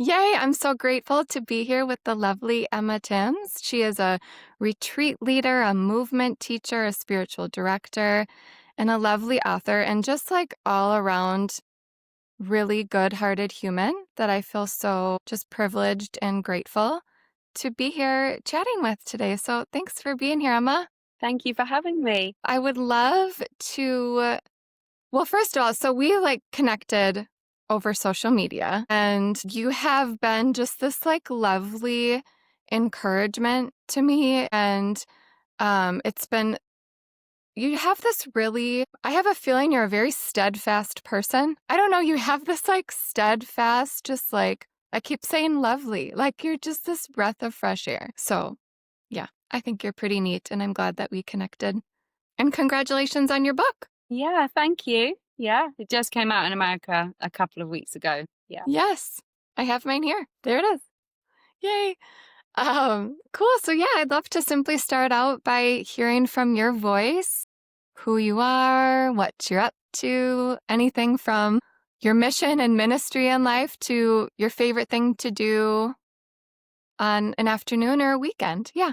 Yay, I'm so grateful to be here with the lovely Emma Timms. She is a retreat leader, a movement teacher, a spiritual director, and a lovely author, and just like all around really good-hearted human that I feel so just privileged and grateful to be here chatting with today. So thanks for being here, Emma. Thank you for having me. I would love to, well, first of all, so we like connected over social media, and you have been just this like lovely encouragement to me. And it's been, you have this really, I have a feeling you're a very steadfast person. I don't know, you have this like steadfast, just like, I keep saying lovely, like you're just this breath of fresh air. So yeah, I think you're pretty neat, and I'm glad that we connected. And congratulations on your book. Yeah, thank you. Yeah, it just came out in America a couple of weeks ago. Yeah. Yes, I have mine here. There it is. Yay. Cool. So yeah, I'd love to simply start out by hearing from your voice, who you are, what you're up to, anything from your mission and ministry in life to your favorite thing to do on an afternoon or a weekend. Yeah,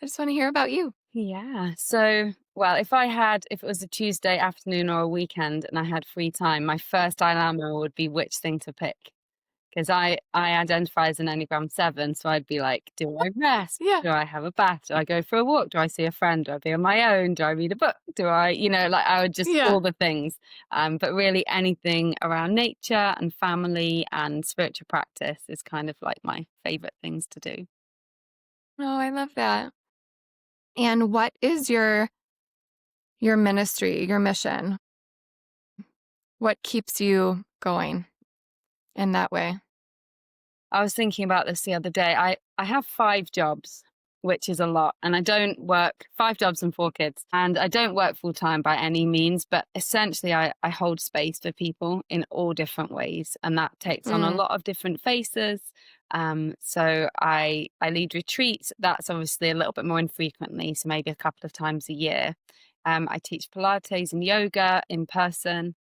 I just want to hear about you. Yeah. So, well, if it was a Tuesday afternoon or a weekend and I had free time, my first dilemma would be which thing to pick. Because I identify as an Enneagram 7, so I'd be like, do I rest? Yeah. Do I have a bath? Do I go for a walk? Do I see a friend? Do I be on my own? Do I read a book? Do I, like I would just Yeah. all the things. But really anything around nature and family and spiritual practice is kind of like my favorite things to do. Oh, I love that. And what is your ministry, your mission? What keeps you going in that way? I was thinking about this the other day. I have 5 jobs, which is a lot, and I don't work 5 jobs and 4 kids, and I don't work full time by any means, but essentially I hold space for people in all different ways, and that takes on a Mm. lot of different faces. So I lead retreats. That's obviously a little bit more infrequently, so maybe a couple of times a year. I teach Pilates and yoga in person.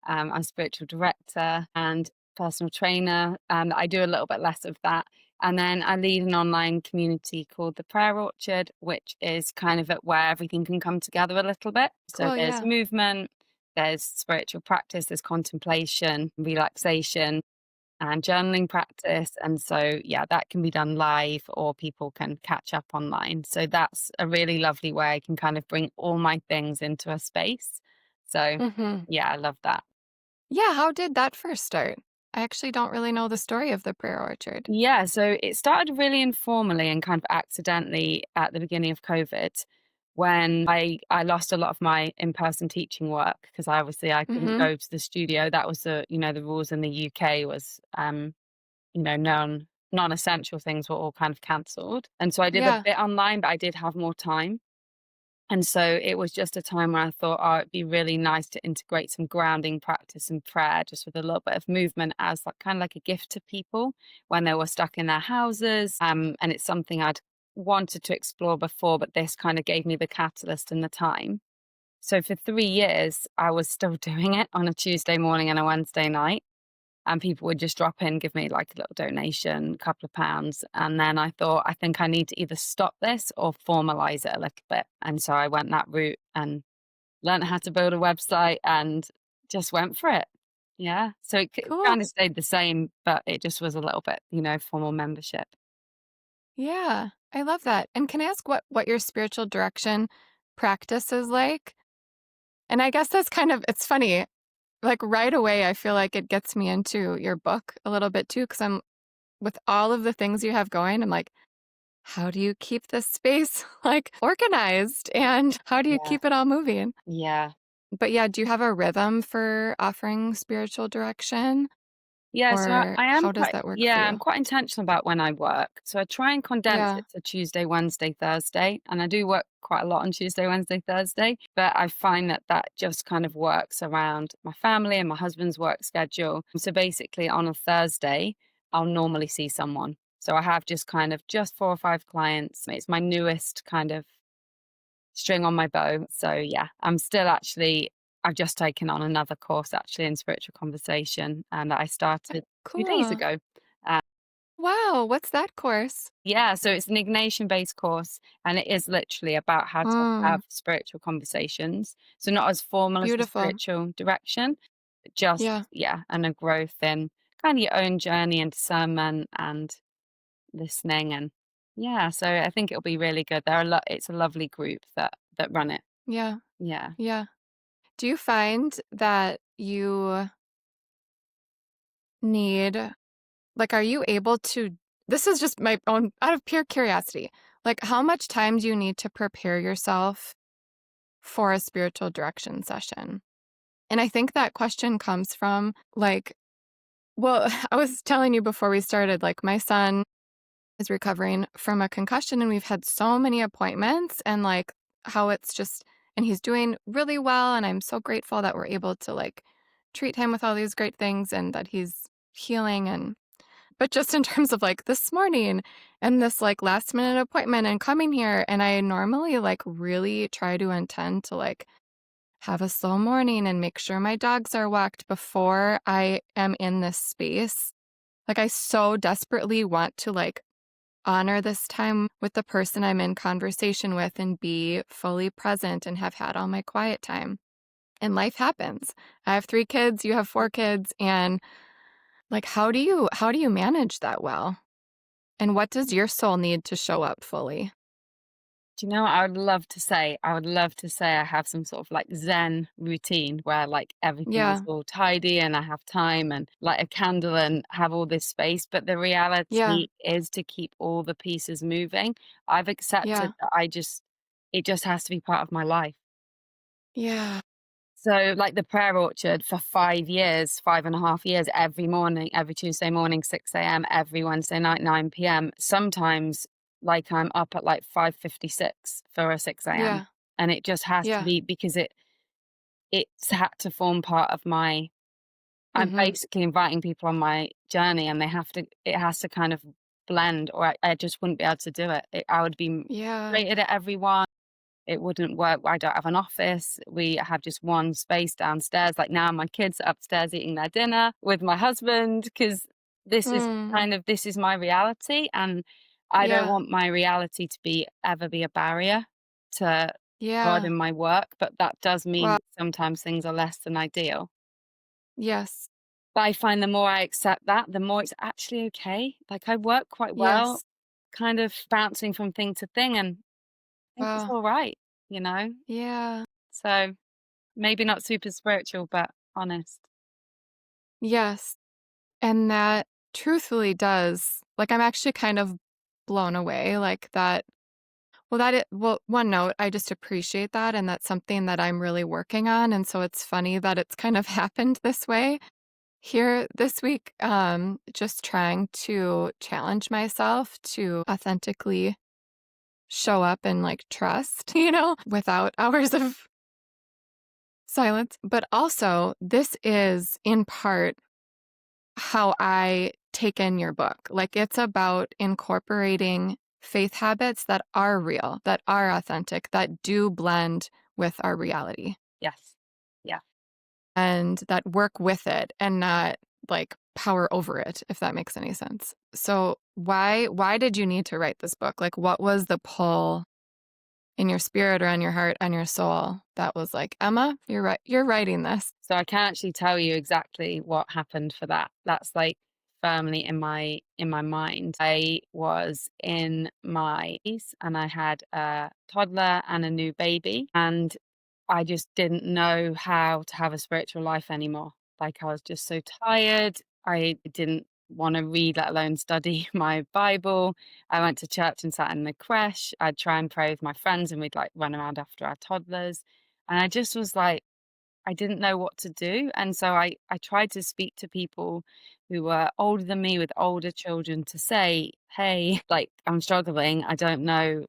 I'm spiritual director and personal trainer, and I do a little bit less of that. And then I lead an online community called the Prayer Orchard, which is kind of where everything can come together a little bit. So Cool, there's yeah. movement, there's spiritual practice, there's contemplation, relaxation, and journaling practice. And so, yeah, that can be done live or people can catch up online. So that's a really lovely way I can kind of bring all my things into a space. So, Mhm. yeah, I love that. Yeah, how did that first start? I actually don't really know the story of the prayer orchard. Yeah, so it started really informally and kind of accidentally at the beginning of COVID when I lost a lot of my in-person teaching work because I couldn't Mhm. go to the studio. That was the rules in the UK was non-essential things were all kind of cancelled. And so I did a Yeah. bit online, but I did have more time. And so it was just a time where I thought, oh, it'd be really nice to integrate some grounding practice and prayer just with a little bit of movement as like kind of like a gift to people when they were stuck in their houses. And it's something I'd wanted to explore before, but this kind of gave me the catalyst and the time. So for 3 years, I was still doing it on a Tuesday morning and a Wednesday night and people would just drop in, give me like a little donation, a couple of pounds. And then I thought, I think I need to either stop this or formalize it a little bit. And so I went that route and learned how to build a website and just went for it. Yeah. So it Cool. kind of stayed the same, but it just was a little bit, formal membership. Yeah, I love that. And can I ask what your spiritual direction practice is like? And I guess that's kind of, it's funny. Like right away, I feel like it gets me into your book a little bit too, because I'm with all of the things you have going, I'm like, how do you keep this space like organized? And how do you Yeah. keep it all moving? Yeah. But yeah, do you have a rhythm for offering spiritual direction? Yeah, so Or I am how does quite that work for yeah, I'm you? quite intentional about when I work. So I try and condense Yeah. it to Tuesday, Wednesday, Thursday, and I do work quite a lot on Tuesday, Wednesday, Thursday, but I find that that just kind of works around my family and my husband's work schedule. So basically on a Thursday, I'll normally see someone. So I have just kind of just 4 or 5 clients. It's my newest kind of string on my bow. So yeah, I've just taken on another course actually in spiritual conversation and I started 2 days Cool. ago. Wow, what's that course? Yeah, so it's an Ignatian-based course, and it is literally about how to Mm, have spiritual conversations. So not as formal as the beautiful. spiritual direction, but just, Yeah, yeah, and a growth in kind of your own journey and discernment and listening and yeah, so I think it'll be really good. It's a lovely group that run it. yeah, Yeah. yeah. Do you find that you need like, are you able to this is just my own out of pure curiosity. Like, how much time do you need to prepare yourself for a spiritual direction session? And I think that question comes from, like well, I was telling you before we started, like, my son is recovering from a concussion, and we've had so many appointments and, like, how it's just and he's doing really well, and I'm so grateful that we're able to, like, treat him with all these great things and that he's healing and but just in terms of, like, this morning and this, like, last minute appointment and coming here, and I normally, like, really try to intend to, like, have a slow morning and make sure my dogs are walked before I am in this space. Like, I so desperately want to, like, honor this time with the person I'm in conversation with and be fully present and have had all my quiet time. And life happens. I have 3 kids, you have 4 kids, and, like, how do you manage that well? And what does your soul need to show up fully? Do you know what I would love to say? I would love to say I have some sort of like Zen routine where like everything is Yeah, all tidy and I have time and light a candle and have all this space. But the yeah, reality is to keep all the pieces moving. I've accepted yeah, that it just has to be part of my life. yeah, So, like the prayer orchard for 5 years, 5.5 years, every morning, every Tuesday morning, 6 a.m., every Wednesday night, 9 p.m. Sometimes, like, I'm up at like 5:56 for a 6 a.m. yeah, And it just has to yeah, be because it's had to form part of my I'm mhm, basically inviting people on my journey and it has to kind of blend or I just wouldn't be able to do it. I would be yeah, rated at everyone. It wouldn't work. I don't have an office. We have just one space downstairs. Like now, my kids are upstairs eating their dinner with my husband because mm, this is my reality, and I don't yeah, want my reality to be a barrier to God yeah, and my work. But that does mean wow, that sometimes things are less than ideal. yes, But I find the more I accept that, the more it's actually okay. Like I work quite well, yes, kind of bouncing from thing to thing, and I think it's wow, all right, you know. yeah, So maybe not super spiritual, but honest. yes, and that truthfully does like, I'm actually kind of blown away, like, that well, one note, I just appreciate that, and that's something that I'm really working on, and so it's funny that it's kind of happened this way here this week, just trying to challenge myself to authentically show up and, like, trust, without hours of silence. But also, this is in part how I take in your book. Like, it's about incorporating faith habits that are real, that are authentic, that do blend with our reality Yes. Yeah. and that work with it and not like power over it, if that makes any sense. So, why did you need to write this book? Like, what was the pull in your spirit or on your heart, on your soul that was like, Emma, you're writing this. So I can't actually tell you exactly what happened for that. That's like firmly in my mind. I was in my east and I had a toddler and a new baby and I just didn't know how to have a spiritual life anymore. Like I was just so tired. I didn't want to read, let alone study my Bible. I went to church and sat in the creche. I'd try and pray with my friends and we'd like run around after our toddlers. And I just was like, I didn't know what to do. And so I tried to speak to people who were older than me with older children to say, hey, like I'm struggling. I don't know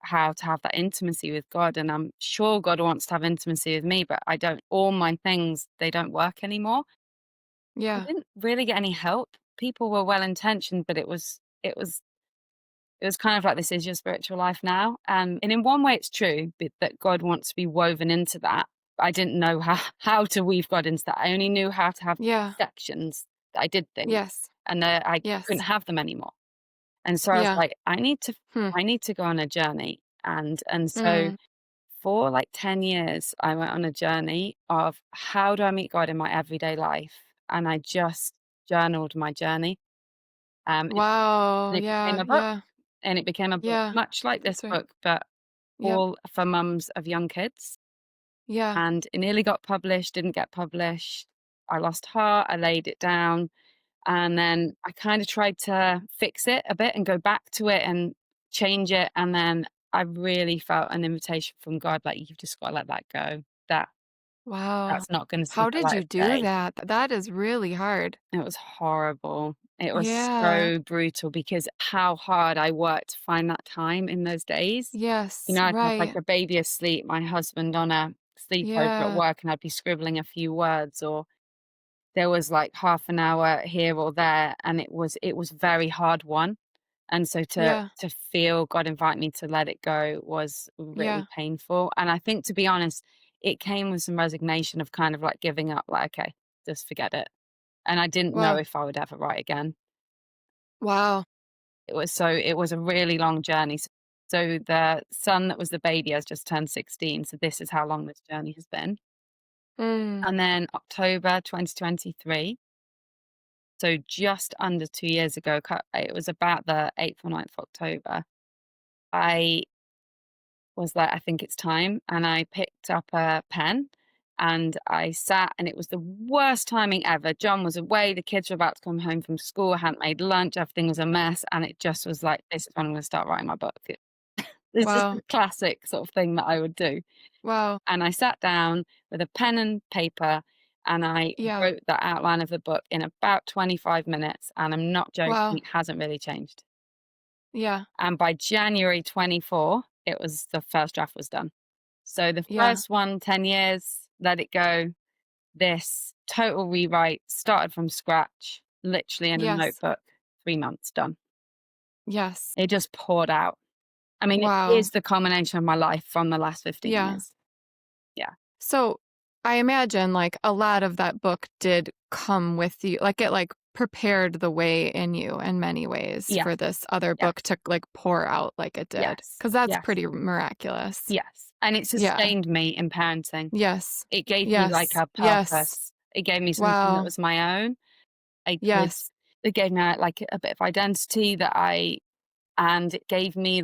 how to have that intimacy with God. And I'm sure God wants to have intimacy with me, but I don't, all my things, they don't work anymore. I Yeah. didn't really get any help. People were well intentioned, but it was kind of like this is your spiritual life now. And in one way it's true that God wants to be woven into that. I didn't know how, how to weave God into that. I only knew how to have Yeah. sections. that I did things Yes. and that I couldn't Yes. have them anymore. And so I was Yeah. like, Hmm. I need to go on a journey. And so Mm. for like 10 years, I went on a journey of how do I meet God in my everyday life? And I just journaled my journey. And Wow. it became Yeah. a book. Yeah. And it became a book, Yeah. much like this That's right. book, but Yep. all for mums of young kids. Yeah. And it nearly got published, didn't get published. I lost heart, I laid it down. And then I kind of tried to fix it a bit and go back to it and change it. And then I really felt an invitation from God, like, you've just got to let that go. Wow. That's not going to see How the did light you of do day. that? That is really hard. It was horrible. It was Yeah. so brutal because how hard I worked to find that time in those days. You Yes. know, I'd have like Right. a baby asleep, my husband on a sleepover at Yeah. work, and I'd be scribbling a few words, or there was like half an hour here or there, and it was very hard won. And so Yeah. to feel God invite me to let it go was Yeah. really painful. And I think, to be honest, it came with some resignation of kind of like giving up, like, okay, just forget it. And I didn't know Wow. if I would ever write again. Wow. It was a really long journey. So the son that was the baby has just turned 16. So this is how long this journey has been. Mm. And then October 2023, so just under 2 years ago, it was about the 8th or 9th of October, I was like, I think it's time. And I picked up a pen and I sat, and it was the worst timing ever. John was away, the kids were about to come home from school, I hadn't made lunch, everything was a mess. And it just was like, this is when I'm going to start writing my book. This is Wow. the classic sort of thing that I would do. Wow. And I sat down with a pen and paper and I Yeah. wrote the outline of the book in about 25 minutes. And I'm not joking, Wow. it hasn't really changed. Yeah. And by January 24, the first draft was done. So the Yeah. first one, 10 years, let it go. This total rewrite, started from scratch, literally in a Yes. notebook, 3 months done. Yes. It just poured out. I mean, it Wow. is the culmination of my life from the last 15 Yeah. years. Yeah. So I imagine like a lot of that book did come with you, like it like prepared the way in you in many ways Yeah. for this other Yeah. book to like pour out like it did. Yes. Because that's Yes. pretty miraculous. Yes. And it Yeah. sustained me in parenting. Yes. It gave me like Yes. a Yes. purpose. It gave me something that Wow. was my own. I could Yes. It gave me like a bit of identity and it gave me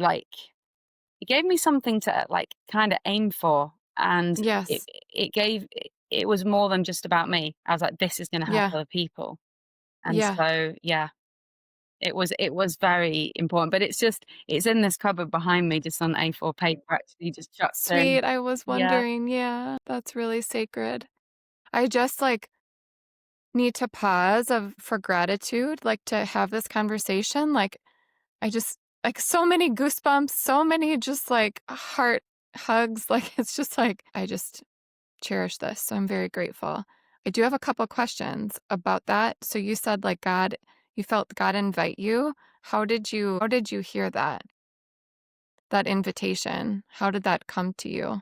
something to like kind of aim for. And Yes. it was more than just about me. I was like, this is going to help Yeah. other people. And Yeah. so, yeah, it was very important, but it's in this cupboard behind me, just on A4 paper, actually, just chucked in. Sweet. I was Yeah. wondering. Yeah. That's really sacred. I just like need to pause of for gratitude, like to have this conversation. Like I just like so many goosebumps, so many just like heart hugs. Like it's just like I just cherish this. So I'm very grateful. I do have a couple questions about that. So you said like you felt God invite you. How did you hear that invitation? How did that come to you?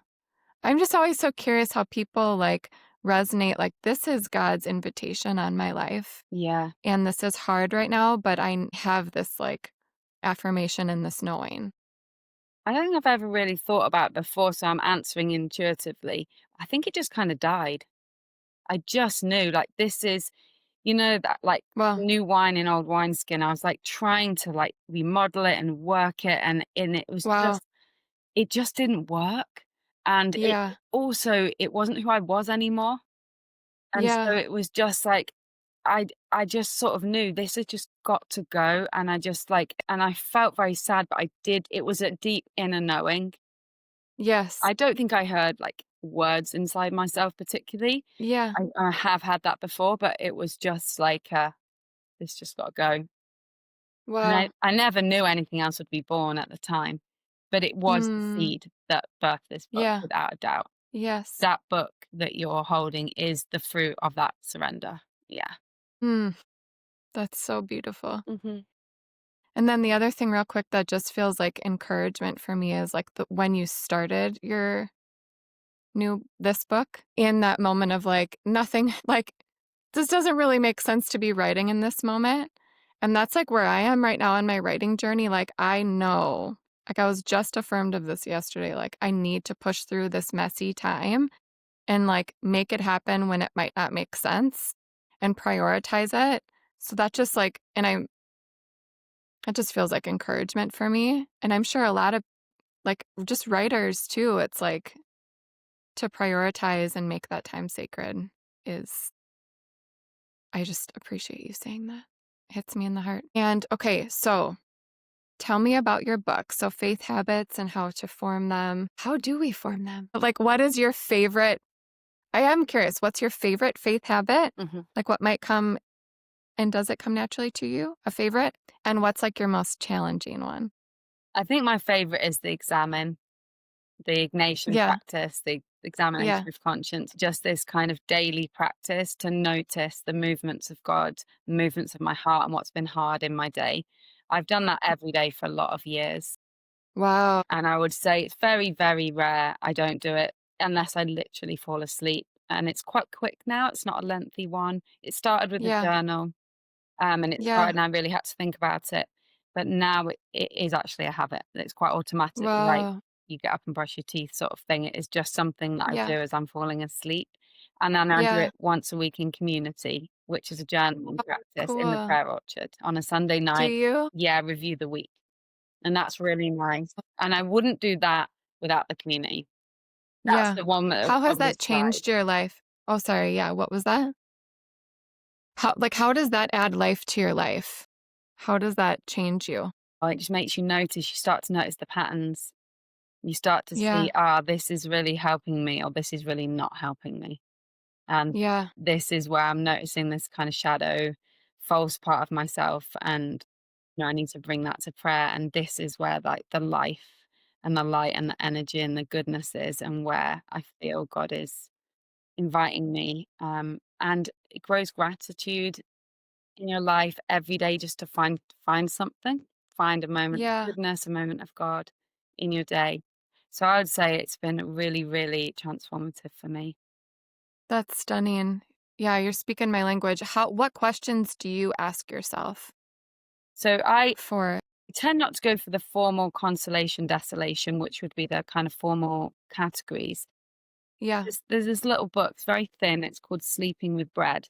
I'm just always so curious how people like resonate like this is God's invitation on my life Yeah. and this is hard right now, but I have this like affirmation and this knowing. I don't think I've ever really thought about it before, so I'm answering intuitively. I think it just kind of died. I just knew, like, this is, that like Well, new wine in old wineskin. I was like trying to like remodel it and work it, and wow. it just didn't work. And Yeah. it wasn't who I was anymore. And so Yeah. it was just like, I just sort of knew this had just got to go. And I just like, and I felt very sad, but it was a deep inner knowing. Yes. I don't think I heard like words inside myself particularly. Yeah. I have had that before, but it was just like, this just got to go. And Wow. I never knew anything else would be born at the time, but it was the Mm. seed that birthed this book Yeah. without a doubt. Yes. That book that you're holding is the fruit of that surrender. Yeah. Mm. That's so beautiful. Mhm. And then the other thing real quick that just feels like encouragement for me is like when you started your this book in that moment of like nothing like this doesn't really make sense to be writing in this moment. And that's like where I am right now in my writing journey. Like, I know, like, I was just affirmed of this yesterday. Like, I need to push through this messy time and like make it happen when it might not make sense and prioritize it. So that just like, it just feels like encouragement for me. And I'm sure a lot of like just writers too, it's like to prioritize and make that time sacred is, I just appreciate you saying that. It hits me in the heart. And okay, so tell me about your book. So, Faith Habits and How to Form Them. How do we form them? Like, what is your favorite? I am curious, what's your favorite faith habit? Mhm. Like, what might come and does it come naturally to you? A favorite? And what's like your most challenging one? I think my favorite is the examine, the Ignatian Yeah. practice, the Yeah. examination of conscience, just this kind of daily practice to notice the movements of God, the movements of my heart, and what's been hard in my day. I've done that every day for a lot of years. Wow. And I would say it's very, very rare I don't do it unless I literally fall asleep. And it's quite quick now. It's not a lengthy one. It started with a Yeah. journal, and it Yeah. started, and I really had to think about it. But now it is actually a habit. It's quite automatic, like Wow. you get up and brush your teeth, sort of thing. It is just something that I Yeah. do as I'm falling asleep. And then I do Yeah. it once a week in community, which is a journaling Oh, practice in the cool. prayer orchard on a Sunday Do night. you? Yeah, review the week. And that's really nice. And I wouldn't do that without the community. That's Yeah. the one that will How has probably that slide. changed your life? Oh, sorry. Yeah. What was that? How does that add life to your life? How does that change you? It just makes you notice, you start to notice the patterns. You start to Yeah. see, this is really helping me, or this is really not helping me. And Yeah. this is where I'm noticing this kind of shadow, false part of myself. And I need to bring that to prayer. And this is where like the life and the light and the energy and the goodness is, and where I feel God is inviting me. And it grows gratitude in your life every day, just to find something, find a moment of Yeah. goodness, a moment of God in your day. So I would say it's been really, really transformative for me. That's stunning. Yeah, you're speaking my language. What questions do you ask yourself So I for tend not to go for the formal consolation, desolation, which would be the kind of formal categories. yeah. There's this little book, it's very thin. It's called Sleeping with Bread.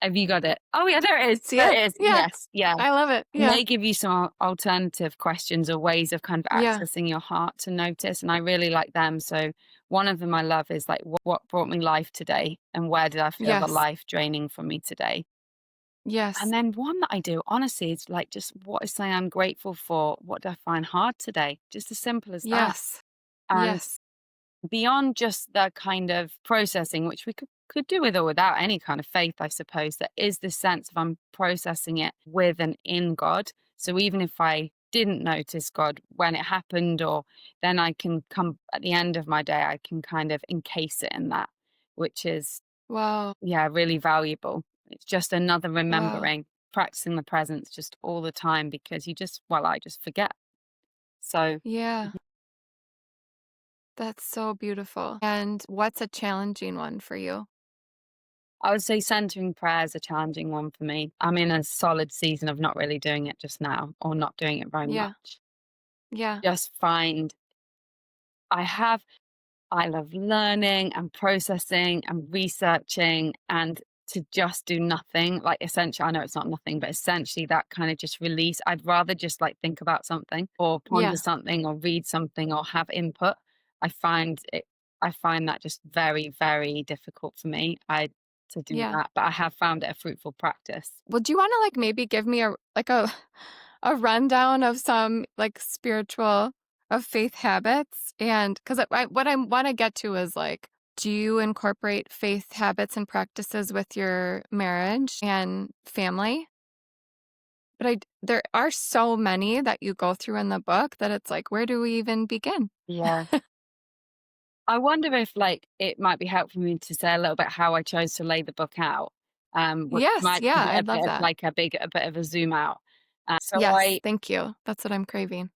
Have you got it? Oh yeah, there it is. See There it? it is. Yeah. Yes, yeah. I love it. And Yeah. they give you some alternative questions or ways of kind of Yeah. accessing your heart to notice, and I really like them. So one of them I love is like, what brought me life today, and where did I feel the Yes. life draining from me today? And Yes. then one that I do, honestly, is like, just what is something I'm grateful for? What do I find hard today? Just as simple as that. Yes. And Yes. beyond just the kind of processing, which we could do with or without any kind of faith, I suppose, there is this sense of I'm processing it with and in God. So even if I didn't notice God when it happened, or then I can come at the end of my day, I can kind of encase it in that, which is, Wow. yeah, really valuable. It's just another Wow. remembering, practicing the presence just all the time, because I just forget. So Yeah. That's so beautiful. And what's a challenging one for you? I would say centering prayer is a challenging one for me. I'm in a solid season of not really doing it just now, or not doing it very Yeah. much. Yeah. Just find I have I love learning and processing and researching, and to just do nothing, like essentially, I know it's not nothing, but essentially that kind of just release. I'd rather just like think about something or ponder Yeah. something or read something or have input. I find it I find that just very, very difficult for me. I to do Yeah. that, but I have found it a fruitful practice. Would you wanna, like, maybe give me a like, a a rundown of some, like, spiritual of faith habits? And 'cause what I wanna get to is, like, do you incorporate faith habits and practices with your marriage and family? But there are so many that you go through in the book that it's like, where do we even begin? Yeah. I wonder if, like, it might be helpful for me to say a little bit how I chose to lay the book out, which Yes, might be yeah, a I'd love bit of that. like a bit of a zoom out. So Yes, thank you. That's what I'm craving.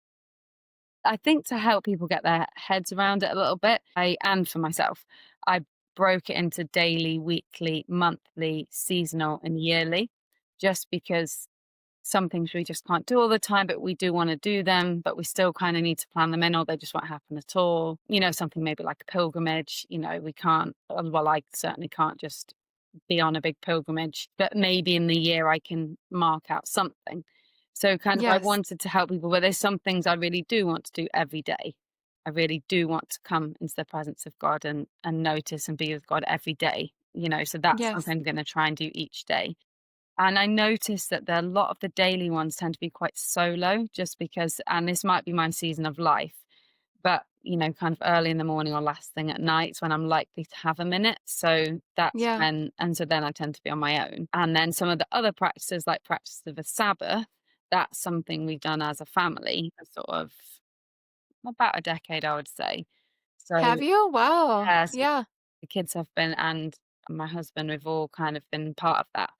I think to help people get their heads around it a little bit, and for myself, I broke it into daily, weekly, monthly, seasonal, and yearly, just because some things we just can't do all the time, but we do want to do them, but we still kind of need to plan them in, or they just won't happen at all. Something maybe like a pilgrimage, we can't, well, I certainly can't just be on a big pilgrimage, but maybe in the year I can mark out something. So kind of I Yes. wanted to help people, but there's some things I really do want to do every day. I really do want to come into the presence of God and notice and be with God every day. So that's Yes. something I'm going to try and do each day. And I noticed that a lot of the daily ones tend to be quite solo, just because, and this might be my season of life, but kind of early in the morning or last thing at night is when I'm likely to have a minute. So that's Yeah. when, and so then I tend to be on my own. And then some of the other practices, like practice of the Sabbath, that's something we've done as a family for sort of about a decade, I would say. So, Have you? Wow. yeah, so Yeah. the kids have been, and my husband, we've all kind of been part of that.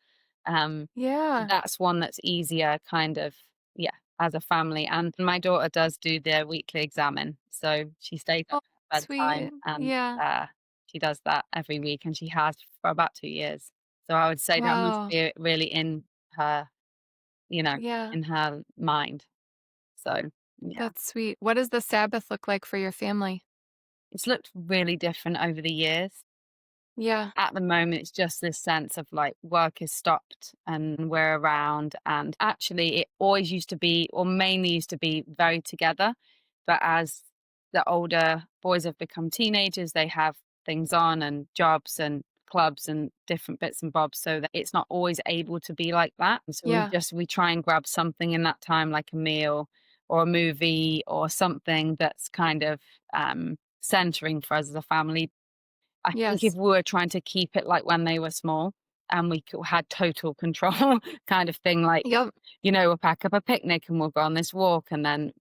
Um, Yeah. that's one that's easier, kind of, yeah, as a family. And my daughter does do their weekly examine. So she stays up Oh, at bedtime sweet. and Yeah. she does that every week, and she has for about 2 years. So I would say that must Wow. be really her, you know, Yeah. in her mind. So yeah, That's sweet. What does the Sabbath look like for your family? it's looked really different over the years. Yeah. At the moment, it's just this sense of like work is stopped and we're around. And actually, it always used to be, or mainly used to be, very together. But as the older boys have become teenagers, they have things on and jobs and clubs and different bits and bobs. So that it's not always able to be like that. And so Yeah. we try and grab something in that time, like a meal or a movie or something that's kind of centering for us as a family. I think if Yes. we were trying to keep it like when they were small and had total control kind of thing, like, Yep. we'll pack up a picnic and we'll go on this walk and then,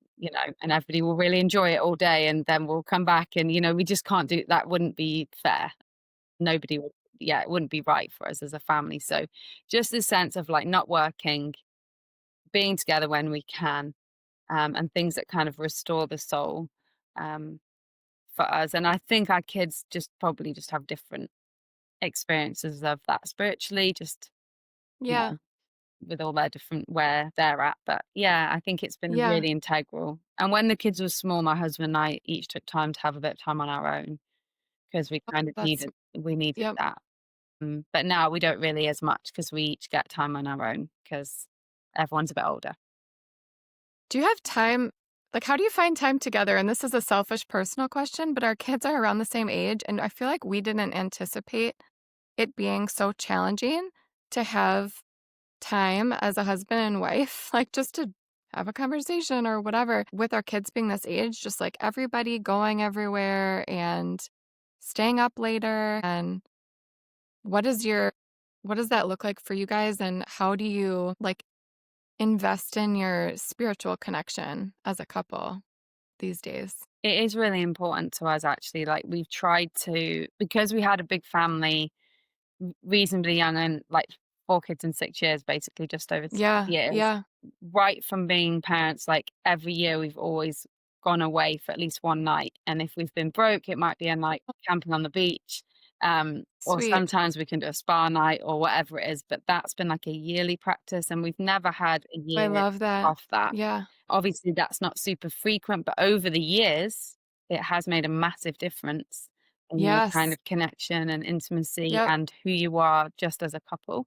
and everybody will really enjoy it all day and then we'll come back and, we just can't do that. Wouldn't be fair. Nobody would, yeah, it wouldn't be right for us as a family. So just this sense of like not working, being together when we can, and things that kind of restore the soul. Um, for us. And I think our kids just probably just have different experiences of that spiritually, just, you Yeah. know, with all their different where they're at. But yeah, I think it's been Yeah. really integral. And when the kids were small, my husband and I each took time to have a bit of time on our own because Oh, that's we needed yep. that. But now we don't really as much because we each get time on our own because everyone's a bit older. Do you have time? Like, how do you find time together? And this is a selfish personal question, but our kids are around the same age, and I feel like we didn't anticipate it being so challenging to have time as a husband and wife, like just to have a conversation or whatever with our kids being this age, just like everybody going everywhere and staying up later. And what is your, what does that look like for you guys? And how do you like invest in your spiritual connection as a couple these days? It is really important to us, actually. Like, we've tried to, because we had a big family reasonably young, and like 4 kids in 6 years, basically just over 6 Yeah. years. Yeah. Right from being parents, like every year we've always gone away for at least one night. And if we've been broke, it might be a night camping on the beach. Or Sweet. sometimes we can do a spa night or whatever it is. But that's been like a yearly practice, and we've never had a I year love that. off that. Yeah. Obviously, that's not super frequent, but over the years, it has made a massive difference in your kind Yes. of connection and intimacy Yep. and who you are just as a couple.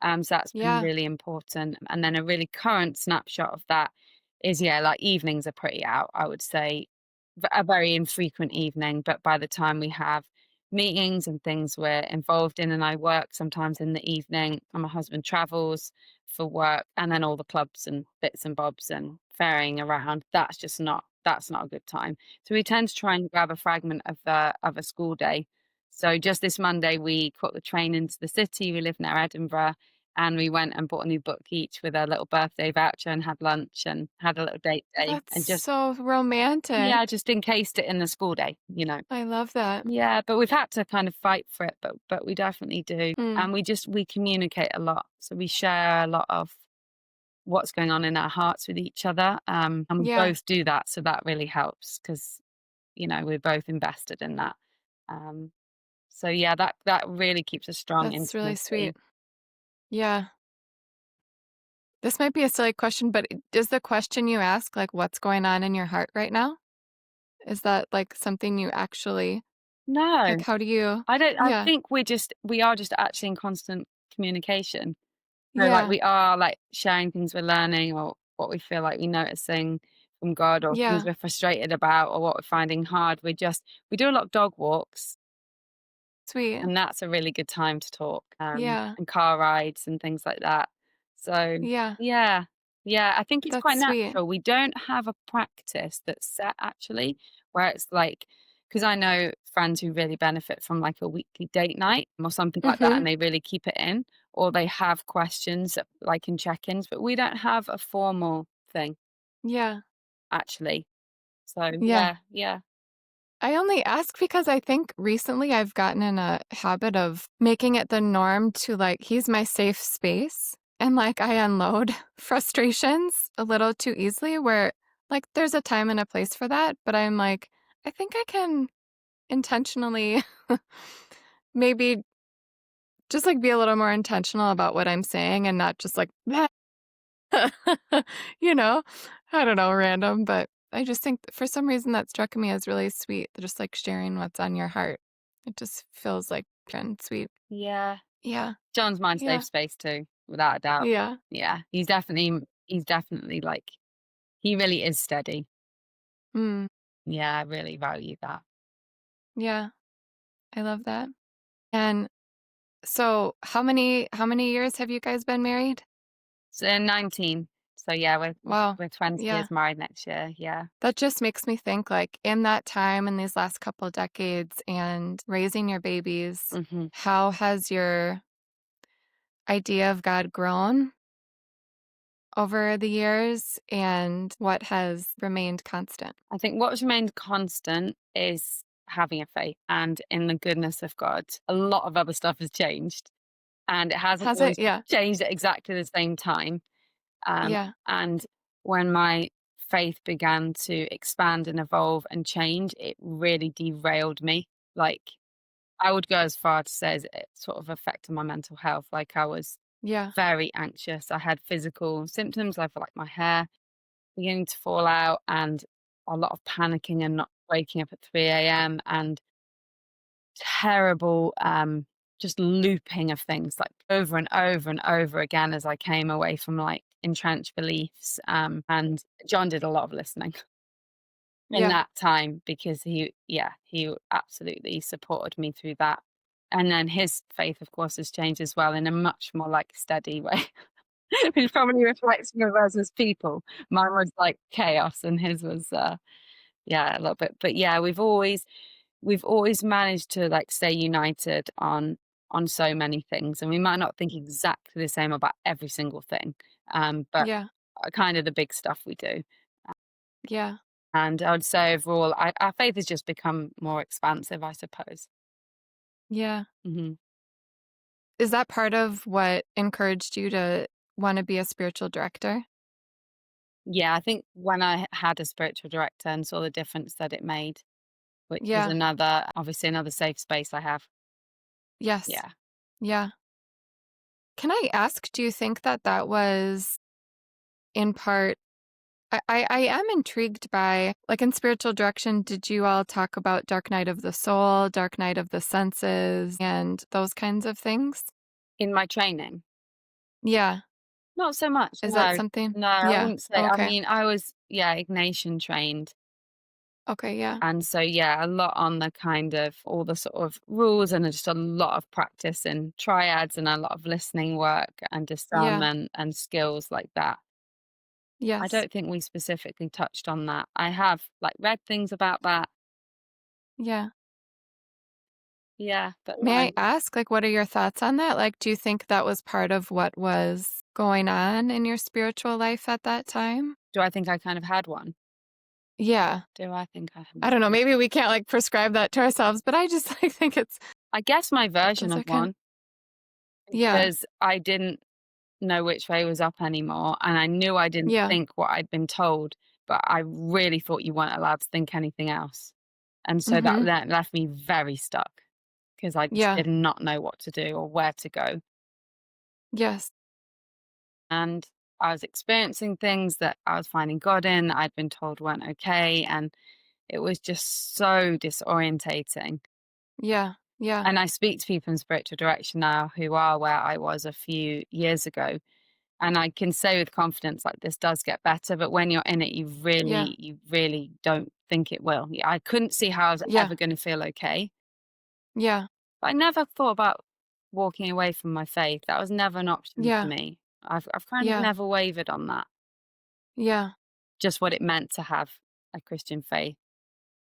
So that's been Yeah. really important. And then a really current snapshot of that is, yeah, like evenings are pretty out, I would say. A very infrequent evening, but by the time we have meetings and things we're involved in, and I work sometimes in the evening, and my husband travels for work, and then all the clubs and bits and bobs and ferrying around, that's not a good time. So we tend to try and grab a fragment of a school day. So just this Monday, we caught the train into the city. We live near Edinburgh, and we went and bought a new book each with a little birthday voucher and had lunch and had a little date day That's and just, so romantic. yeah, just encased it in the school day. I love that. Yeah, but we've had to kind of fight for it, but we definitely do. Mm. And we communicate a lot. So we share a lot of what's going on in our hearts with each other. And we Yeah. both do that. So that really helps because, we're both invested in that. Um, So yeah, that really keeps a strong That's really sweet. intimacy. Yeah. This might be a silly question, but is the question you ask like what's going on in your heart right now? Is that like something you actually like No, how do you I Yeah. think we are just actually in constant communication. So, like, Yeah. we are, like, sharing things we're learning or what we feel like we're noticing from God or things Yeah. we're frustrated about or what we're finding hard. We do a lot of dog walks, Sweet. and that's a really good time to talk, Yeah. and car rides and things like that. So, Yeah. yeah. Yeah, I think it's That's quite sweet. natural. We don't have a practice that's set actually, where it's like, because I know friends who really benefit from, like, a weekly date night or something like that, Mhm. and they really keep it in, or they have questions, like, in check-ins, but we don't have a formal thing, Yeah. actually. So, Yeah. yeah, yeah. I only ask because I think recently I've gotten in a habit of making it the norm to like, he's my safe space. And like, I unload frustrations a little too easily, where like, there's a time and a place for that. But I'm like, I think I can intentionally maybe just like be a little more intentional about what I'm saying and not just like, you know, I don't know, random, but I just think for some reason that struck me as really sweet, just like sharing what's on your heart. It just feels like and sweet. Yeah. Yeah. John's my safe Yeah. space too, without a doubt. Yeah. Yeah, he's definitely, like, he really is steady. Mm. Yeah, I really value that. Yeah. I love that. And so how many years have you guys been married? So 19. So yeah, Wow. we're 20 Yeah. years married next year. Yeah. That just makes me think like in that time in these last couple decades and raising your babies, Hmm. how has your idea of God grown over the years and what has remained constant? I think what's remained constant is having a faith and in the goodness of God. A lot of other stuff has changed, and it hasn't Has it? always Yeah. changed at exactly the same time. Yeah. And when my faith began to expand and evolve and change, it really derailed me. Like, I would go as far to say as it sort of affected my mental health. Like, I was Yeah. very anxious. I had physical symptoms. I felt like my hair beginning to fall out and a lot of panicking and not waking up at 3 a.m. and terrible, just looping of things like over and over and over again as I came away from like entrenched beliefs. And John did a lot of listening in Yeah. that time because he absolutely supported me through that. And then his faith, of course, has changed as well in a much more like steady way, which probably reflects some of us as people. Mine was like chaos, and his was, yeah, a little bit. But yeah, we've always managed to like stay united on so many things, and we might not think exactly the same about every single thing, but Yeah. kind of the big stuff we do. Yeah. And I would say overall, our faith has just become more expansive, I suppose. Yeah. Hmm. Is that part of what encouraged you to want to be a spiritual director? Yeah, I think when I had a spiritual director and saw the difference that it made, which is Yeah. obviously another safe space I have. Yes. Yeah. Yeah. Can I ask, do you think that that was in part I am intrigued by, like, in spiritual direction, did you all talk about dark night of the soul, dark night of the senses, and those kinds of things? In my training. Yeah. Not so much, Is that no. something? No, I Yeah. wouldn't say, I Okay. mean, I was, yeah, Ignatian trained. Okay, yeah. And so, yeah, a lot on the kind of all the sort of rules and just a lot of practice in triads and a lot of listening work and Yeah. discernment and skills like that. I Yes. don't think we specifically touched on that. I have like read things about that. Yeah. Yeah, but May I no. ask, like, what are your thoughts on that? Like, do you think that was part of what was going on in your spiritual life at that time? Do I think I kind of had one? Yeah. Do I think I had I don't know, one? maybe we can't, like, prescribe that to ourselves, but I just, like, think it's I guess my version those of are kind of one, yeah. because I didn't know which way was up anymore, and I knew I didn't Yeah. think what I'd been told, but I really thought you weren't allowed to think anything else, and so Mhm. that left me very stuck because I just Yeah. did not know what to do or where to go. Yes. And I was experiencing things that I was finding God in, I'd been told weren't okay. And it was just so disorientating. Yeah. Yeah. And I speak to people in spiritual direction now who are where I was a few years ago. And I can say with confidence, like, this does get better. But when you're in it, Yeah. you really don't think it will. I couldn't see how I was Yeah. ever going to feel okay. Yeah. But I never thought about walking away from my faith. That was never an option for Yeah. me. I've kind of Yeah. never wavered on that. Yeah. Just what it meant to have a Christian faith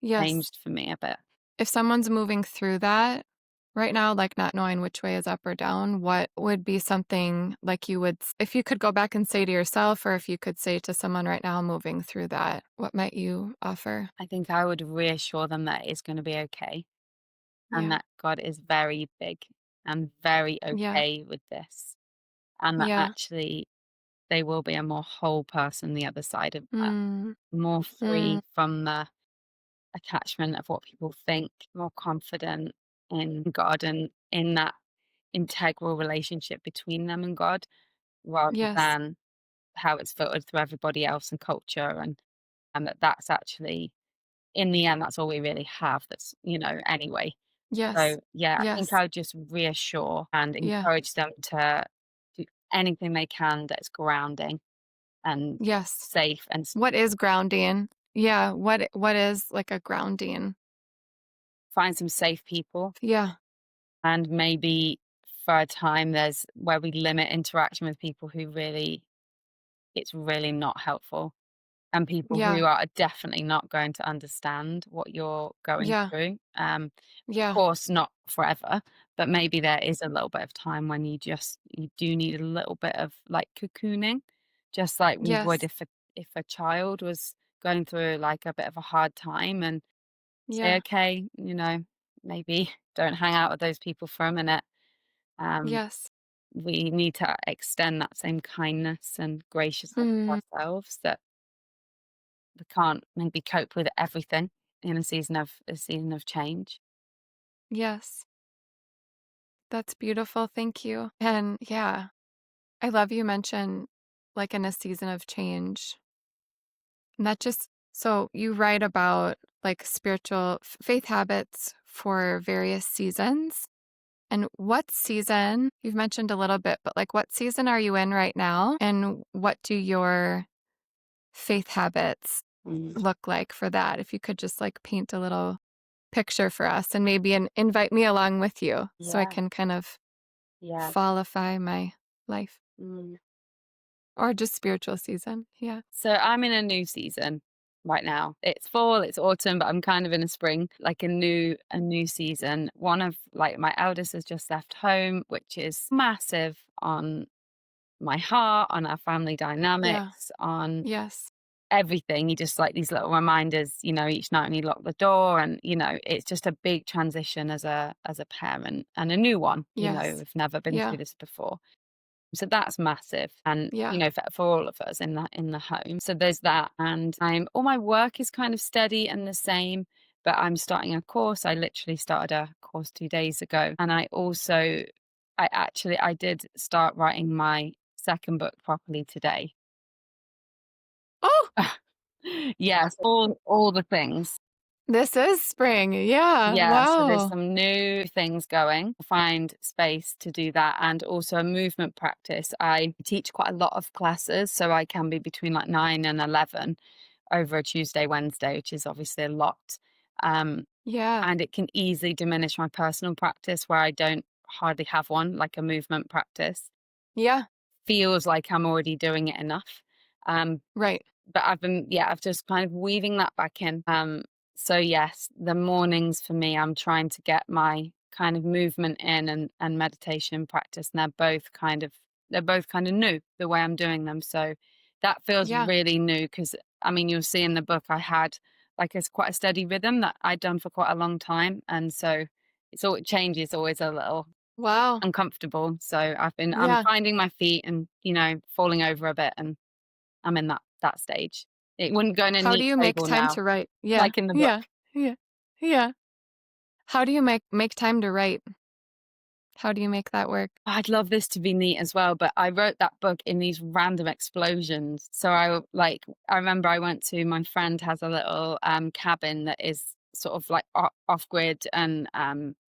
Yes. changed for me a bit. If someone's moving through that right now, like not knowing which way is up or down, what would be something like if you could go back and say to yourself, or if you could say to someone right now moving through that, what might you offer? I think I would reassure them that it's going to be okay and Yeah. that God is very big and very Yeah. okay with this. And that Yeah. actually they will be a more whole person the other side of that, Mm. more Mm. free from the attachment of what people think, more confident in God and in that integral relationship between them and God, rather Yes. than how it's filtered through everybody else and culture, and that's actually in the end that's all we really have, that's, anyway. Yes. So yeah, I think Yes. I would just reassure and Yeah. encourage them to do anything they can that's grounding and Yes. safe and What is grounding? Yeah. What is like a grounding? find some safe people. Yeah. And maybe for a time there's where we limit interaction with people who really it's really not helpful, and people Yeah. who are definitely not going to understand what you're going Yeah. through. Of Yeah. course, not forever, but maybe there is a little bit of time when you do need a little bit of, like, cocooning, just like we would Yes. if a child was going through, like, a bit of a hard time, and say, Yeah. "Okay, maybe don't hang out with those people for a minute." Um, Yes. we need to extend that same kindness and graciousness to Mm. ourselves, that we can't maybe cope with everything in a season of change. Yes. That's beautiful. Thank you. And yeah, I love you mentioned like in a season of change. And that just so you write about like spiritual faith habits for various seasons. And what season, you've mentioned a little bit, but like what season are you in right now? And what do your faith habits Mm. look like for that? If you could just like paint a little picture for us and maybe invite me along with you so I Yeah, can kind of yeah. followify my life Mm. or just spiritual season. Yeah. So I'm in a new season right now. It's fall, it's autumn, but I'm kind of in a spring, like a new season. One of like my eldest has just left home, which is massive on my heart, on our family Yeah. dynamics, on Yes. everything. You just like these little reminders, each night when you lock the door, and it's just a big transition as a parent, and a new one. Yes. We've never been Yeah. through this before. So that's massive. And Yeah. for all of us in the home. So there's that. And I'm all my work is kind of steady and the same, but I'm starting a course. I literally started a course 2 days ago. And I did start writing my second book properly today. Oh, Yes, all the things. this is spring. Yeah. Yeah, so there's Wow. some new things going. Find space to do that, and also a movement practice. I teach quite a lot of classes, so I can be between like 9 and 11 over a Tuesday, Wednesday, which is obviously a lot. Um, Yeah. and it can easily diminish my personal practice where I don't hardly have one, like a movement practice. Yeah. Feels like I'm already doing it enough. Um, Right. but I've just kind of weaving that back in. So yes, the mornings for me, I'm trying to get my kind of movement in and meditation practice, and they're both kind of new the way I'm doing them. So that feels Yeah. really new because I mean you'll see in the book I had like it's quite a steady rhythm that I'd done for quite a long time, and so change is always a little Wow. uncomfortable. So I'm Yeah. finding my feet and falling over a bit, and I'm in that stage. It wouldn't go in a How do neat you make table time now, to write? Yeah. like in the book. Yeah. Yeah. Yeah. How do you make time to write? How do you make that work? I'd love this to be neat as well, but I wrote that book in these random explosions. So I remember I went to my friend has a little cabin that is sort of like off grid and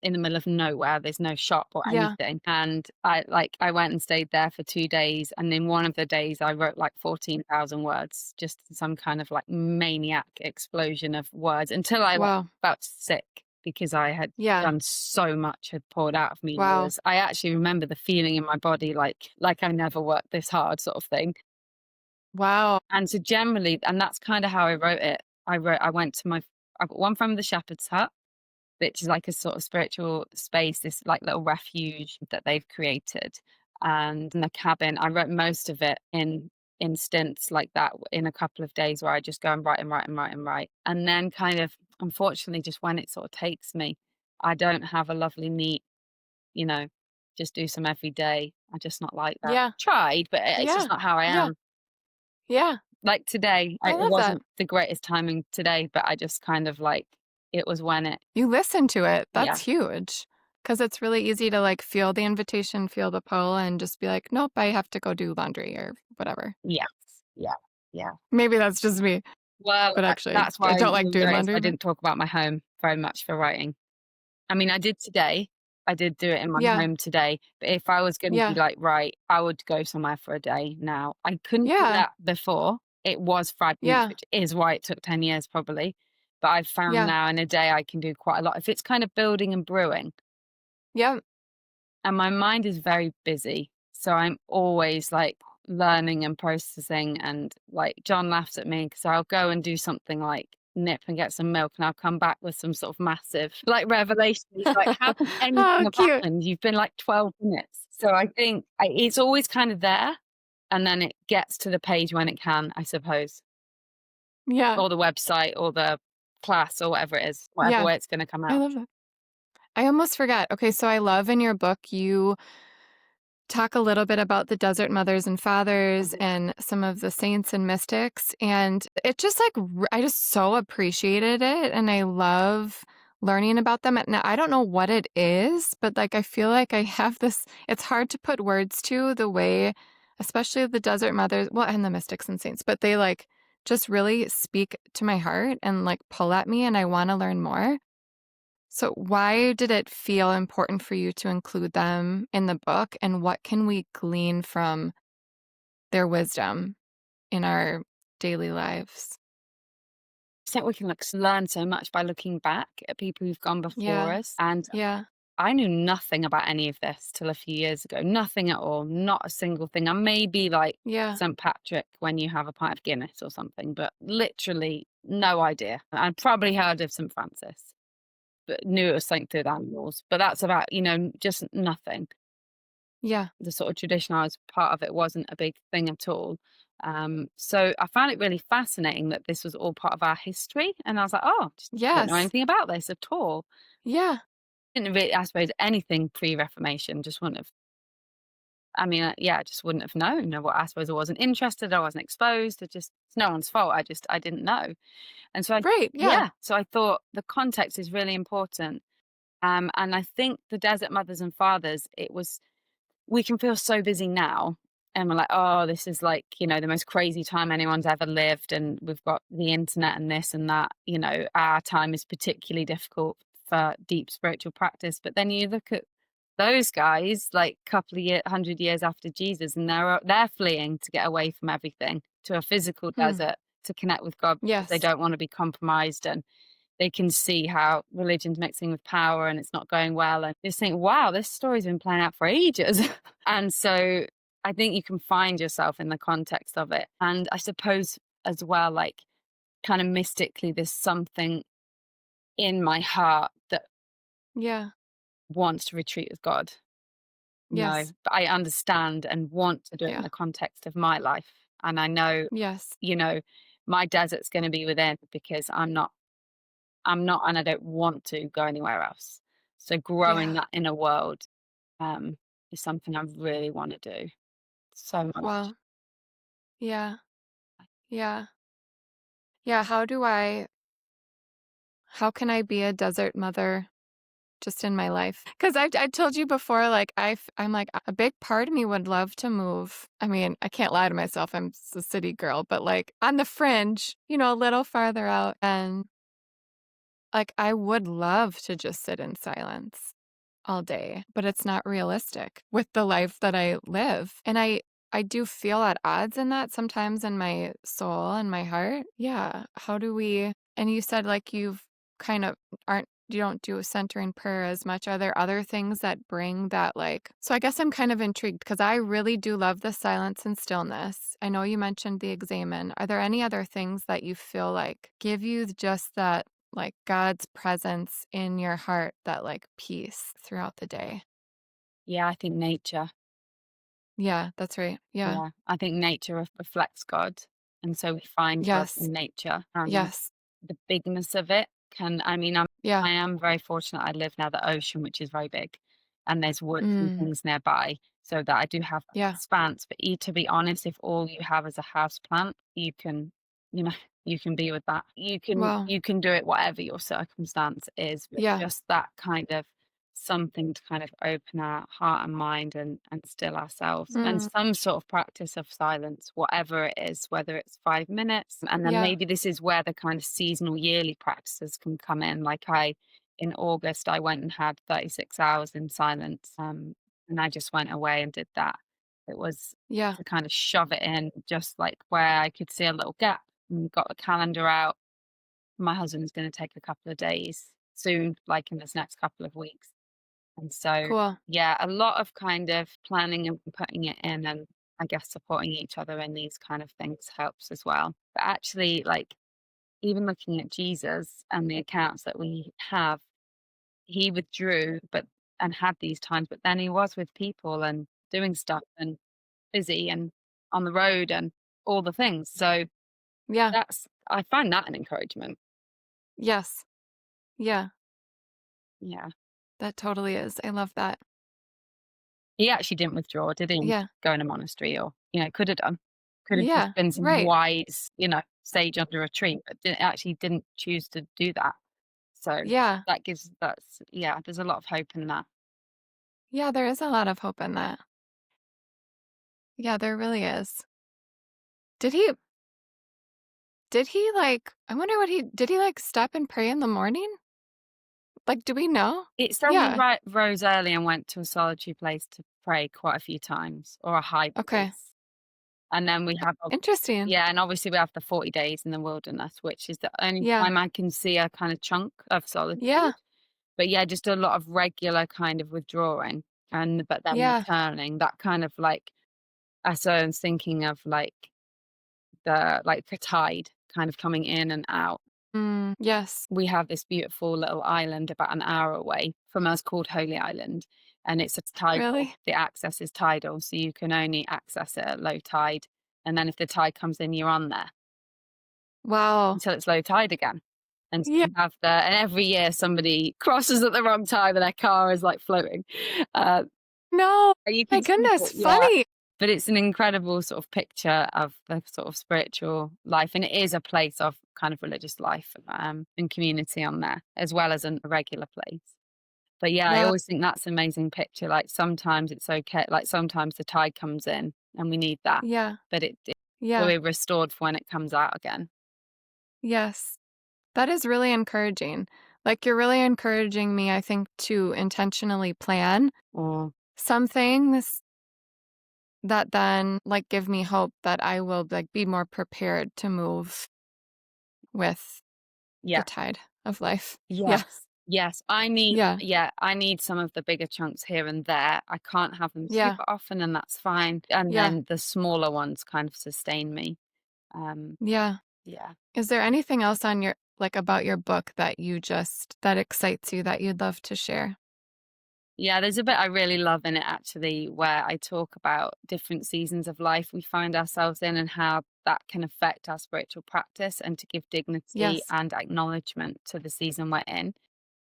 in the middle of nowhere. There's no shop or Yeah. anything. And I went and stayed there for 2 days. And in one of the days I wrote like 14,000 words, just some kind of like maniac explosion of words until I like Wow. felt sick because I had Yeah. done so much had poured out of me. Wow. I actually remember the feeling in my body like I never worked this hard sort of thing. Wow. And so generally and that's kinda how I wrote it. I went to my I've got one from the Shepherd's Hut, which is like a sort of spiritual space, this like little refuge that they've created. And in the cabin, I wrote most of it in stints like that in a couple of days where I just go and write and write and write and write. And then kind of unfortunately just when it sort of takes me, I don't have a lovely neat, you know, just do some every day. I'm just not like that. Yeah. Tried, but it's just Yeah. not how I Yeah. am. Yeah. Like today, I it love that. wasn't the greatest timing today, but I just kind of like it was when it You listen to it. yeah. That's huge. Because it's really easy to like feel the invitation, feel the pull, and just be like, nope, I have to go do laundry or whatever. Yes. Yeah. Yeah. Maybe that's just me. Well, But actually, that's I why don't like you'll doing notice I laundry. But didn't talk about my home very much for writing. I mean, I did today. I did do it in my yeah. home today, but if I was gonna be Yeah. like, "Right, I would go somewhere for a day now." I couldn't do Yeah. that before. It was fragments, Yeah. which is why it took 10 years probably, but I've found Yeah. now in a day I can do quite a lot. If it's kind of building and brewing, Yeah. and my mind is very busy. So I'm always like learning and processing. And like John laughs at me because I'll go and do something like nip and get some milk and I'll come back with some sort of massive like revelation. He's like, how can anything Oh, have cute. happened? You've been like 12 minutes. So I think it's always kind of there. And then it gets to the page when it can, I suppose, Yeah. or the website or the class or whatever it is, whatever Yeah. way it's going to come I out. love that. I almost forgot. Okay, so I love in your book you talk a little bit about the desert mothers and fathers Mhm. and some of the saints and mystics. And it just like, I just so appreciated it. And I love learning about them. And I don't know what it is, but like, I feel like I have this, it's hard to put words to the way, especially the desert mothers, well, and the mystics and saints, but they like just really speak to my heart and like pull at me. And I want to learn more. So, why did it feel important for you to include them in the book? And what can we glean from their wisdom in our daily lives? I think we can learn so much by looking back at people who've gone before Yeah. us. And Yeah. I knew nothing about any of this till a few years ago. Nothing at all. Not a single thing. I may be like Yeah. St. Patrick when you have a pint of Guinness or something, but literally no idea. I probably heard of St. Francis, but knew it was something to do with animals. But that's about, just nothing. Yeah. The sort of tradition I was part of it wasn't a big thing at all. So I found it really fascinating that this was all part of our history. And I was like, oh, just don't know Yes. anything about this at all. Yeah. Didn't really, I suppose, anything pre-Reformation. Just wouldn't have. I mean, yeah, I just wouldn't have known. Or what I suppose I wasn't interested. I wasn't exposed. It's no one's fault. I didn't know. And so Right. Yeah. yeah. So I thought the context is really important. And I think the Desert Mothers and Fathers, we can feel so busy now. And we're like, oh, this is like, the most crazy time anyone's ever lived. And we've got the internet and this and that. Our time is particularly difficult for deep spiritual practice. But then you look at those guys, like a couple of 100 years after Jesus, and they're fleeing to get away from everything to a physical Hmm. desert to connect with God because they Yes. don't want to be compromised. And they can see how religion's mixing with power and it's not going well. And just think, wow, this story's been playing out for ages. And so I think you can find yourself in the context of it. And I suppose as well, like kind of mystically, there's something in my heart that Yeah. wants to retreat with God. Yes. But I understand and want to do it in Yeah. the context of my life. And I know, Yes. you know, my desert's going to be within because I'm not, and I don't want to go anywhere else. So growing Yeah. that inner world um, is something I really want to do so much. Well, yeah. Yeah. Yeah. How can I be a desert mother just in my life. Because I told you before, like, I'm like, a big part of me would love to move. I mean, I can't lie to myself. I'm a city girl, but like on the fringe, a little farther out. And like, I would love to just sit in silence all day, but it's not realistic with the life that I live. And I do feel at odds in that sometimes in my soul and my heart. Yeah. How do we, and you said like you've kind of aren't, you don't do centering prayer as much. Are there other things that bring that like, so I guess I'm kind of intrigued because I really do love the silence and stillness. I know you mentioned the examen. Are there any other things that you feel like give you just that like God's presence in your heart, that like peace throughout the day? Yeah, I think nature. Yeah, that's right. Yeah. Yeah, I think nature reflects God, and so we find God Yes. in nature, and Yes. the bigness of it can I mean, Yeah. I am very fortunate I live near the ocean, which is very big, and there's woods and Mm. things nearby, so that I do have that Yeah. expanse, but to be honest, if all you have is a house plant, you know, you can be with that. Wow. You can do it whatever your circumstance is, but Yeah. just that kind of something to kind of open our heart and mind and still ourselves, and Mm. some sort of practice of silence, whatever it is, whether it's 5 minutes. And then Yeah. maybe this is where the kind of seasonal yearly practices can come in. Like in August, I went and had 36 hours in silence. And I just went away and did that. It was Yeah. to kind of shove it in, just like where I could see a little gap, and got the calendar out. My husband's going to take a couple of days soon, like in this next couple of weeks. And so, Cool. yeah, a lot of kind of planning and putting it in, and I guess supporting each other in these kind of things helps as well. But actually, like even looking at Jesus and the accounts that we have, he withdrew and had these times, but then he was with people and doing stuff and busy and on the road and all the things. So Yeah. I find that an encouragement. Yes. Yeah. Yeah. That totally is. I love that. He actually didn't withdraw, did he? Yeah. Go in a monastery or, could have done. Could have just Yeah. been some Right. wise, sage under a tree, but didn't choose to do that. So Yeah. yeah, there's a lot of hope in that. Yeah. There is a lot of hope in that. Yeah, there really is. Did he, I wonder what did he like stop and pray in the morning? Like, do we know? It said he Yeah. rose early and went to a solitary place to pray quite a few times, or a high Okay. place. And then we have Interesting. yeah, and obviously we have the 40 days in the wilderness, which is the only Yeah. time I can see a kind of chunk of Yeah. solitude. But yeah, just a lot of regular kind of withdrawing but then Yeah. returning, that kind of like so I was thinking of like the tide kind of coming in and out. Mm. Yes. We have this beautiful little island about an hour away from us called Holy Island, and it's a tidal. Really? The access is tidal, so you can only access it at low tide. And then if the tide comes in, you're on there Wow. until it's low tide again. And so Yeah. you have and every year somebody crosses at the wrong time and their car is like floating. Uh, No. and you My can see goodness. it, yeah. Funny. But it's an incredible sort of picture of the sort of spiritual life, and it is a place of kind of religious life, and community on there, as well as a regular place. But yeah, I Wow. always think that's an amazing picture. Like sometimes it's okay, like sometimes the tide comes in and we need that, Yeah. but Yeah. we're restored for when it comes out again. Yes. That is really encouraging. Like, you're really encouraging me, I think, to intentionally plan Or some things that then like give me hope that I will like be more prepared to move with the yeah, tide of life. Yeah. yes, yes. Yeah. I need some of the bigger chunks here and there. I can't have them Yeah. super often, and that's fine. And Yeah. then the smaller ones kind of sustain me. Um, Yeah. yeah. Is there anything else on your like about your book that that excites you that you'd love to share? Yeah, there's a bit I really love in it actually, where I talk about different seasons of life we find ourselves in and how that can affect our spiritual practice, and to give dignity Yes. and acknowledgement to the season we're in.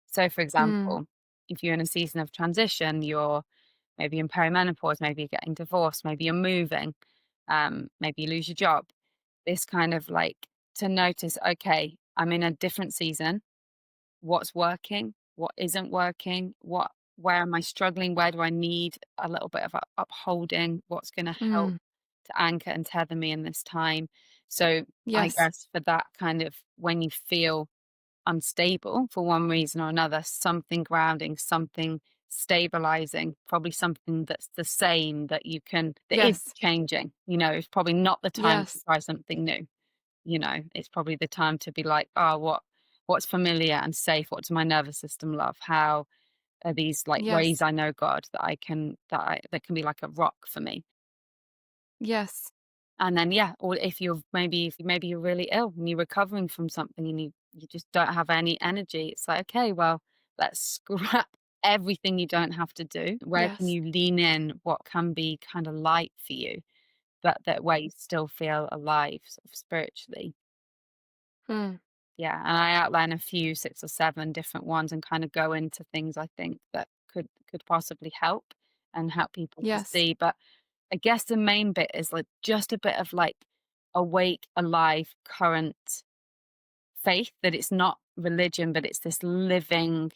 So, for Mm. example, if you're in a season of transition, you're maybe in perimenopause, maybe you're getting divorced, maybe you're moving, maybe you lose your job. This kind of like to notice, okay, I'm in a different season. What's working? what isn't working, where am I struggling, where do I need a little bit of upholding, what's going to help Mm. to anchor and tether me in this time. So I Yes. guess for that kind of when you feel unstable for one reason or another, something grounding, something stabilizing, probably something that's the same that is Yes. changing. It's probably not the time to Yes. try something new. It's probably the time to be like, oh, what's familiar and safe? What does my nervous system love? How are these like ways Yes. I know God that can be like a rock for me? Yes. And then, yeah, or if maybe you're really ill and you're recovering from something and you just don't have any energy, it's like, okay, well, let's scrap everything you don't have to do. Where can Yes. you lean in? What can be kind of light for you, but that way you still feel alive, sort of spiritually. Mm. Yeah, and I outline a few, 6 or 7 different ones and kind of go into things I think that could possibly help and help people to Yes. see. But I guess the main bit is like just a bit of like awake, alive, current faith that it's not religion, but it's this living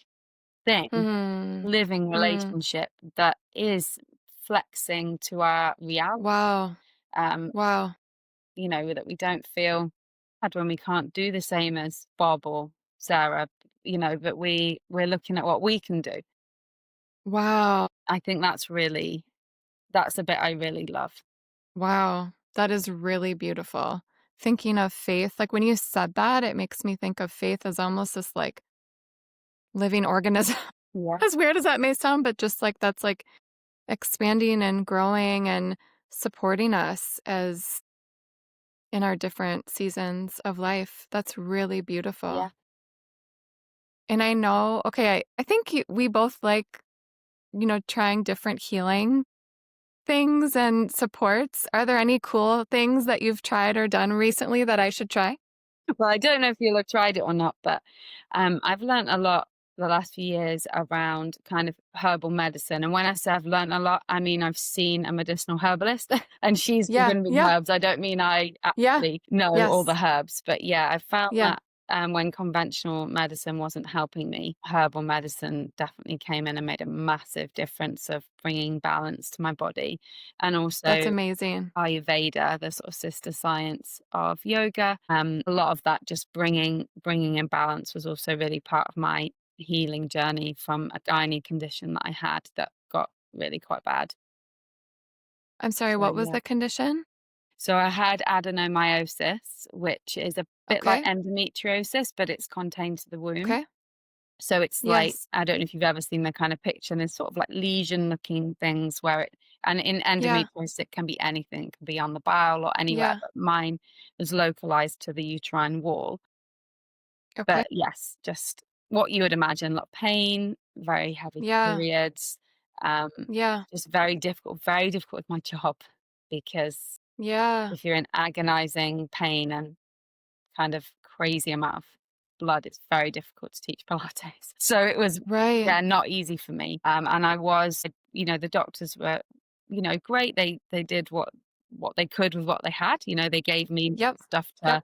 thing, Mm. living Mm. relationship that is flexing to our reality. Wow. Um, Wow. that we don't feel bad when we can't do the same as Bob or Sarah, but we're looking at what we can do. Wow. I think that's a bit I really love. Wow. That is really beautiful. Thinking of faith, like when you said that, it makes me think of faith as almost this like living organism. Yeah. As weird as that may sound, but just like that's like expanding and growing and supporting us as in our different seasons of life. That's really beautiful. Yeah. And I know, okay, I think we both like, trying different healing things and supports. Are there any cool things that you've tried or done recently that I should try? Well, I don't know if you'll have tried it or not, but I've learned a lot the last few years around kind of herbal medicine. And when I say I've learned a lot, I mean I've seen a medicinal herbalist and she's Yeah, given me yeah, herbs. I don't mean I yeah, actually know all the yes, herbs, but yeah, I found yeah. that when conventional medicine wasn't helping me, herbal medicine definitely came in and made a massive difference of bringing balance to my body. And That's also amazing. Ayurveda, the sort of sister science of yoga. A lot of that just bringing in balance was also really part of my healing journey from a gynae condition that I had that got really quite bad. I'm sorry, So what was yeah. the condition? So I had adenomyosis, which is a bit like Okay, endometriosis, but it's contained to the womb. okay. So it's like, Yes. I don't know if you've ever seen the kind of picture, and it's sort of like lesion looking things where and in Yeah, endometriosis, it can be anything. It can be on the bowel or anywhere, yeah, but mine was localized to the uterine wall. okay. But yes, just what you would imagine, a lot of pain, very heavy Yeah, periods, um, yeah, just very difficult with my job because yeah. if you're in agonizing pain and kind of crazy amount of blood, it's very difficult to teach Pilates. So it was, Right. yeah, not easy for me. And I was, the doctors were, great. They did what they could with what they had. They gave me Yep, stuff yep. to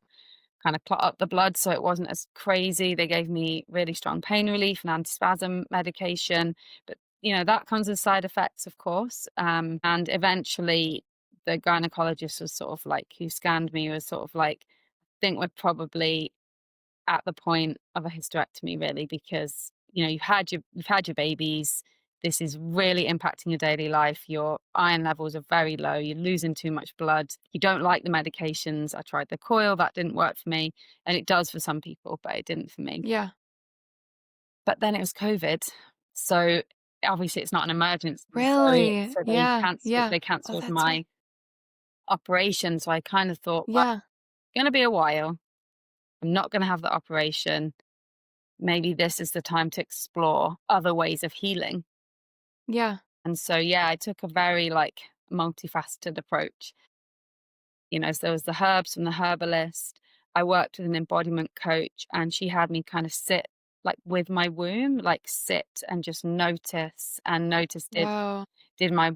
kind of clot up the blood so it wasn't as crazy. They gave me really strong pain relief and antispasm medication, but that comes with side effects, of course. And eventually, the gynecologist was sort of like, who scanned me, was sort of like, think we're probably at the point of a hysterectomy, really, because you've had your babies. This is really impacting your daily life. Your iron levels are very low. You're losing too much blood. You don't like the medications. I tried the coil, that didn't work for me, and it does for some people, but it didn't for me. Yeah. But then it was COVID, so obviously it's not an emergency. So, Really? so they Yeah, cancelled. yeah. They Oh, cancelled that's right. my operation. So I kind of thought, well, Yeah, it's going to be a while. I'm not going to have the operation. Maybe this is the time to explore other ways of healing. yeah. And so, yeah, I took a very like multifaceted approach. So there was the herbs from the herbalist. I worked with an embodiment coach and she had me kind of sit like with my womb, like sit and just notice and notice Wow. did my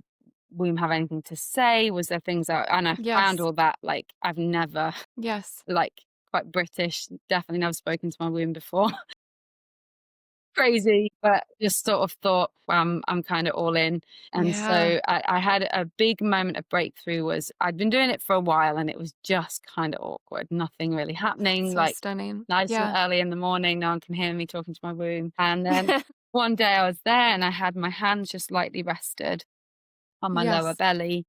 womb have anything to say? Was there things and I found Yes, all that like I've never yes. like quite British, definitely never spoken to my womb before. crazy, but just sort of thought, I'm kind of all in. And Yeah. so I had a big moment of breakthrough was I'd been doing it for a while and it was just kind of awkward, nothing really That's happening, so like stunning. nice and Yeah. early in the morning. No one can hear me talking to my womb. And then one day I was there and I had my hands just lightly rested on my lower Yes. belly.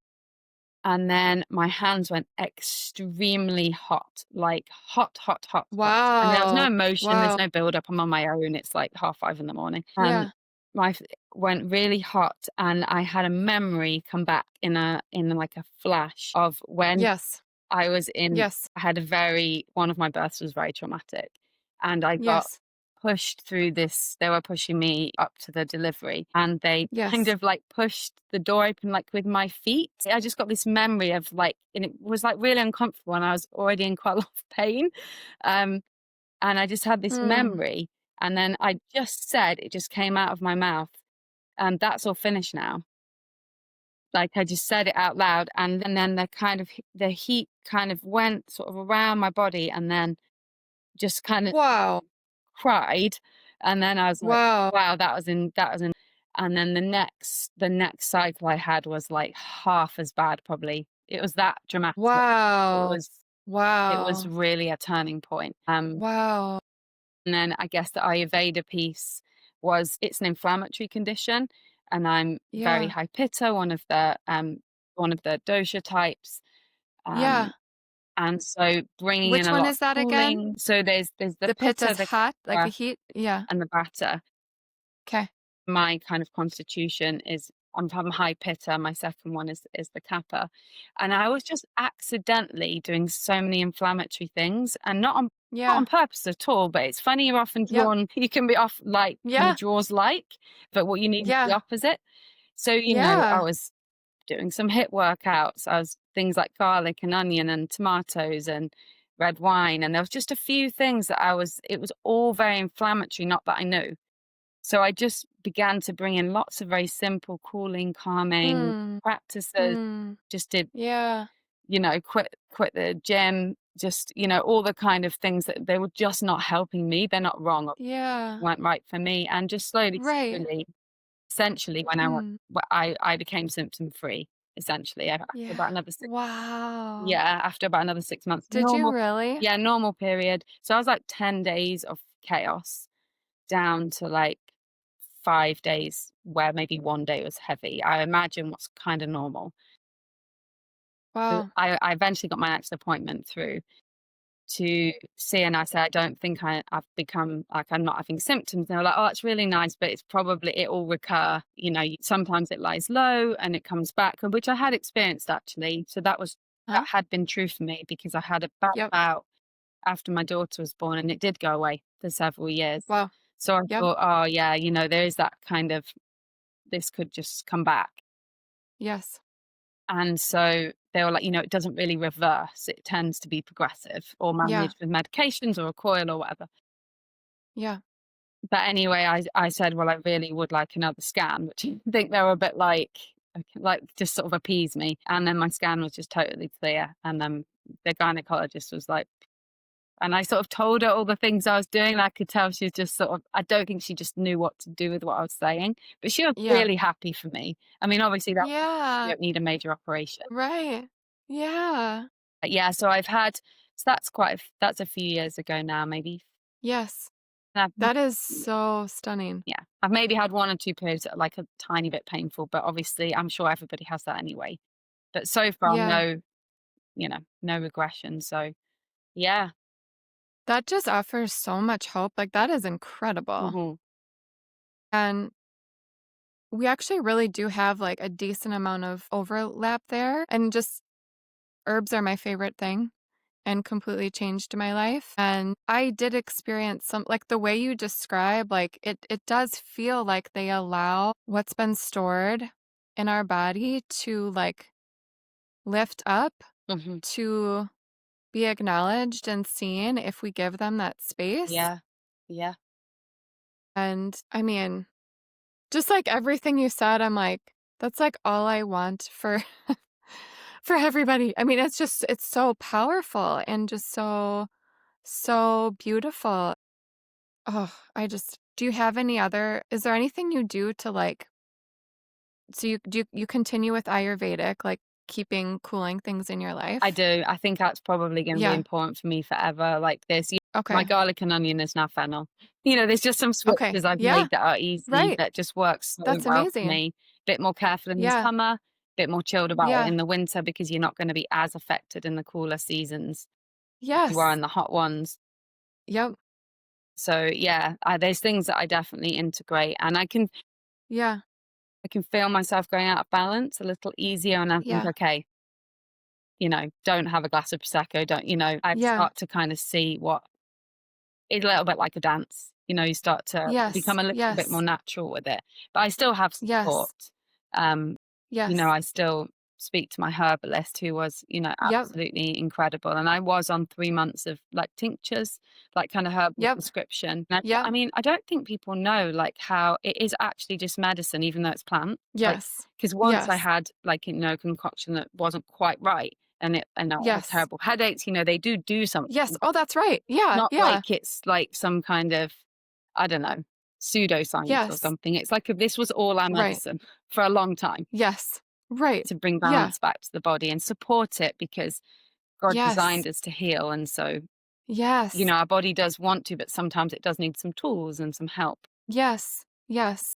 And then my hands went extremely hot, like hot, hot, hot, hot. And there was no Wow. emotion, there's Wow. no build up. I'm on my own. It's like 5:30 in the morning. And Yeah. my went really hot and I had a memory come back in like a flash of when Yes. I was in Yes. I had a very one of my births was very traumatic, and I got Yes. pushed through this they were pushing me up to the delivery, and they kind Yes. of, like, pushed the door open, like, with my feet. I just got this memory of, like and it was, like, really uncomfortable, and I was already in quite a lot of pain, um, and I just had this Mm. memory, and then I just said it just came out of my mouth, and "That's all finished now." Like, I just said it out loud, and then the kind of the heat kind of went sort of around my body and then just kind of Wow. cried, and then I was like, Wow. "Wow, that was in" and then the next cycle I had was, like, half as bad probably. It was that dramatic. It Wow. was it was Wow. really a turning point. Wow. And then I guess the Ayurveda piece was it's an inflammatory condition, and I'm very Yeah. high pitta, one of the dosha types. Um, Yeah. and so bringing in Which a one lot of is that again? cooling. So there's the The pitta, pitta's the hot, like the kapha, heat? Yeah. and the vata. Okay. My kind of constitution is I'm high pitta. My second one is the kapha, and I was just accidentally doing so many inflammatory things, and not on Yeah. purpose at all. But it's funny you're often Yep. drawn. You can be off like kind of Yeah. draws like, but what you need is the Yeah. opposite. So I Yeah. was doing some hit workouts. I was things like garlic and onion and tomatoes and red wine, and there was just a few things that I was. It was all very inflammatory. Not that I knew. So I just began to bring in lots of very simple cooling, calming Hmm. practices. Hmm. Just did, Yeah. quit the gym, just, all the kind of things that they were just not helping me. They're not wrong, or Yeah. weren't right for me. And just slowly, Right. slowly, essentially, when Hmm. I became symptom free, essentially, after Yeah. about another Wow. yeah, after about another 6 months. Did you really? Yeah, normal period. So I was like 10 days of chaos down to like 5 days where maybe 1 day was heavy. I imagine what's kinda normal. So Wow. I eventually got my next appointment through to see, and I said, "I don't think I've become like, I'm not having symptoms." They were like, "Oh, that's really nice, but it's probably it will recur." Sometimes it lies low and it comes back, which I had experienced actually. So that Huh? had been true for me because I had a bad Yep. bout after my daughter was born, and it did go away for several years. Wow. So I Yep. thought, "Oh, yeah, there is that kind of this could just come back." Yes. And so they were like, "It doesn't really reverse. It tends to be progressive or Yeah. managed with medications or a coil or whatever." Yeah. But anyway, I said, "Well, I really would like another scan," which I think they were a bit like just sort of appease me. And then my scan was just totally clear. And then the gynecologist was like, and I sort of told her all the things I was doing. And I could tell she was just sort of, I don't think she just knew what to do with what I was saying, but she was Yeah. really happy for me. I mean, obviously that you Yeah. don't need a major operation. Right. Yeah. But yeah, so that's a few years ago now, maybe. Yes. And That is so stunning. yeah, I've maybe had 1 or 2 periods that are like a tiny bit painful, but obviously I'm sure everybody has that anyway. But so far, Yeah. no regression. So yeah. That just offers so much hope. Like, that is incredible. Mhm. And we actually really do have like a decent amount of overlap there. And just herbs are my favorite thing and completely changed my life. And I did experience some, like the way you describe, like it does feel like they allow what's been stored in our body to like lift up, Mhm. to be acknowledged and seen if we give them that space. Yeah. Yeah. And I mean, just like everything you said, I'm like, that's like all I want for for everybody. I mean, it's so powerful and just so beautiful. Oh, do you have any other is there anything you do to, like so you continue with Ayurvedic, like, keeping cooling things in your I life? do. I think that's probably gonna be Yeah, important for me forever. Like, my okay. garlic and onion is now fennel. There's just some Okay, switches I've yeah, made that are easy, right. that just work so That's well for amazing. me. Bit more careful in the Yeah, summer, bit more chilled about it yeah, in the winter because you're not gonna be as affected in the cooler seasons as you are yes. in the hot ones. Yep, So, yeah, there's things that I definitely integrate, and yeah, I can feel myself going out of balance a little easier, and I think, yeah, "Okay, don't have a glass of prosecco, I yeah, start to kind of see what it's a little bit like a dance, you start to yes, become a little bit more yes, natural with it. But I still have support. yes, Um, yes. I still speak to my herbalist who was, Yep, absolutely incredible. And I was on 3 months of like tinctures, like kind of herbal yep, prescription. yep, I mean, I don't think people know like how it is actually just medicine, even though it's plant. Like, yes, because once I yes, had like, a concoction that wasn't quite right and I had yes, terrible headaches, they do yes. something. Oh, that's right. Yeah, Not yeah, like it's like some kind of, I don't know, pseudoscience or yes, something. It's like if this was all our right. medicine for a long time Yes, right. to bring Yeah, balance back to the body and support it because God yes, designed us to heal. And so, yes, our body does want to, but sometimes it does need some tools and some help. yes, yes,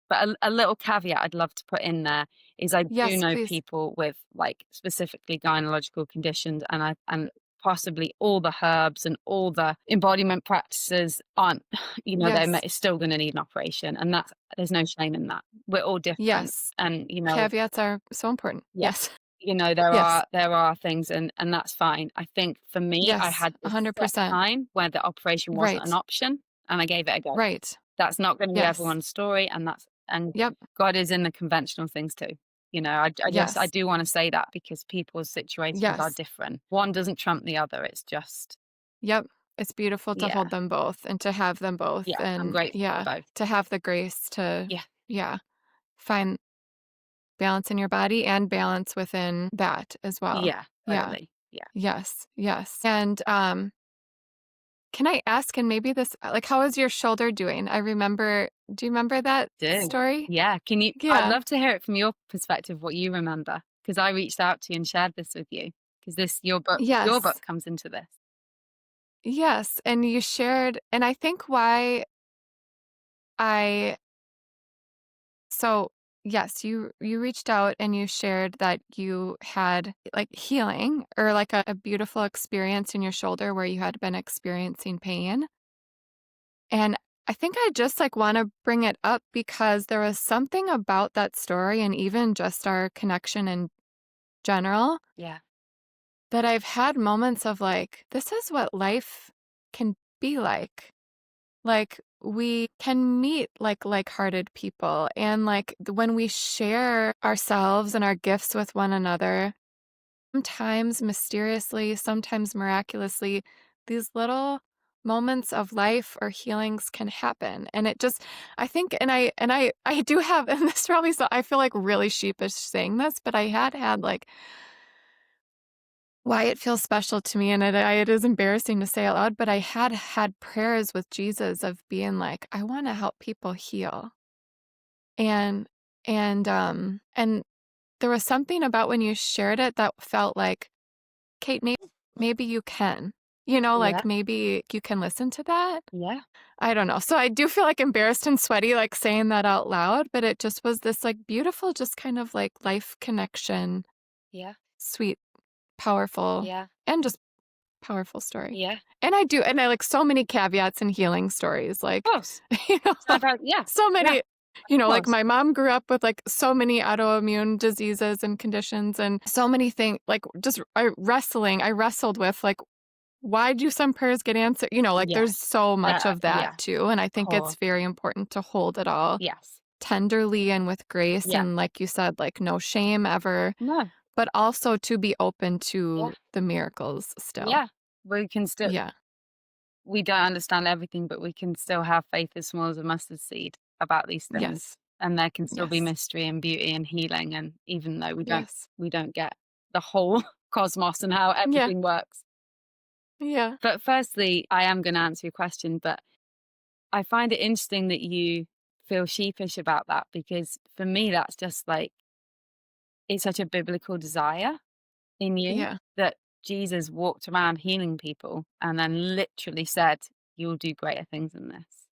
But a little caveat I'd love to put in there is I do yes, know please. people with like specifically gynecological conditions and possibly all the herbs and all the embodiment practices aren't, Yes, it's still going to need an operation. And there's no shame in that. We're all different. yes. And, Caveats are so important. yeah, Yes, there yes, are things and that's fine. I think for me, I yes, had this set 100%. time where the operation wasn't an Right, option and I gave it a go. right. That's not gonna be Yes. everyone's story, and Yep, God is in the conventional things too. I yes, do wanna say that because people's situations are yes, different. One doesn't trump the other, it's just yep. It's beautiful to yeah, hold them both and to have them both yeah, I'm and grateful for yeah, both. to have the grace to, Yeah, yeah, find balance in your body and balance within that as well. yeah, Yeah. totally, yeah. Yes, yes. And, can I ask, and maybe this like, how is your shoulder doing? Do you remember that Do. story? Yeah, I'd Yeah. love to hear it from your perspective, what you remember, because I reached out to you and shared this with you, because your book Yes. comes into this. Yes, and you shared and I think why I so, yes, you reached out and you shared that you had, like, healing or, like, a beautiful experience in your shoulder where you had been experiencing pain, and I think I just, like, wanna bring it up because there was something about that story and even just our connection in general Yeah. that I've had moments of, like, this is what life can be like. Like, we can meet, like-hearted people, and, like, when we share ourselves and our gifts with one another, sometimes mysteriously, sometimes miraculously, these little moments of life or healings can happen, and it just I think and I do have and this probably so I feel, like, really sheepish saying this, but I had, like why it feels special to me, and it is embarrassing to say out loud, but I had prayers with Jesus of being like, "I wanna help people heal." And and there was something about when you shared it that felt like, "Kate, maybe you can." Yeah, Like, maybe you can listen to that? yeah, I don't know. So I do feel, like, embarrassed and sweaty, like, saying that out loud, but it just was this, like, beautiful, just kind of, like, life connection, yeah, sweet, powerful, yeah, and just powerful story. yeah. And I like so many caveats in healing stories, Of like, course. you know, It's about yeah, so yeah, many, of like course. my mom grew up with like so many autoimmune diseases and conditions and so many things, like just I wrestled with like, why do some prayers get answered? Like there's Yes. so much of that Yeah, too. And I of think it's course. very important to hold it all Yes. tenderly and with grace. Yeah. And like you said, like no shame ever, No. but also to be open Yeah. to the miracles still. Yeah. We can still Yeah. we don't understand everything, but we can still have faith as small as a mustard seed about these things. Yes. And there can still be Yes. mystery and beauty and healing. And even though Yes. we don't get the whole cosmos and how Yeah. everything works. Yeah. But firstly, I am going to answer your question, but I find it interesting that you feel sheepish about that, because for me, that's just like, it's such a biblical desire in you Yeah. that Jesus walked around healing people and then literally said, "You'll do greater things than this."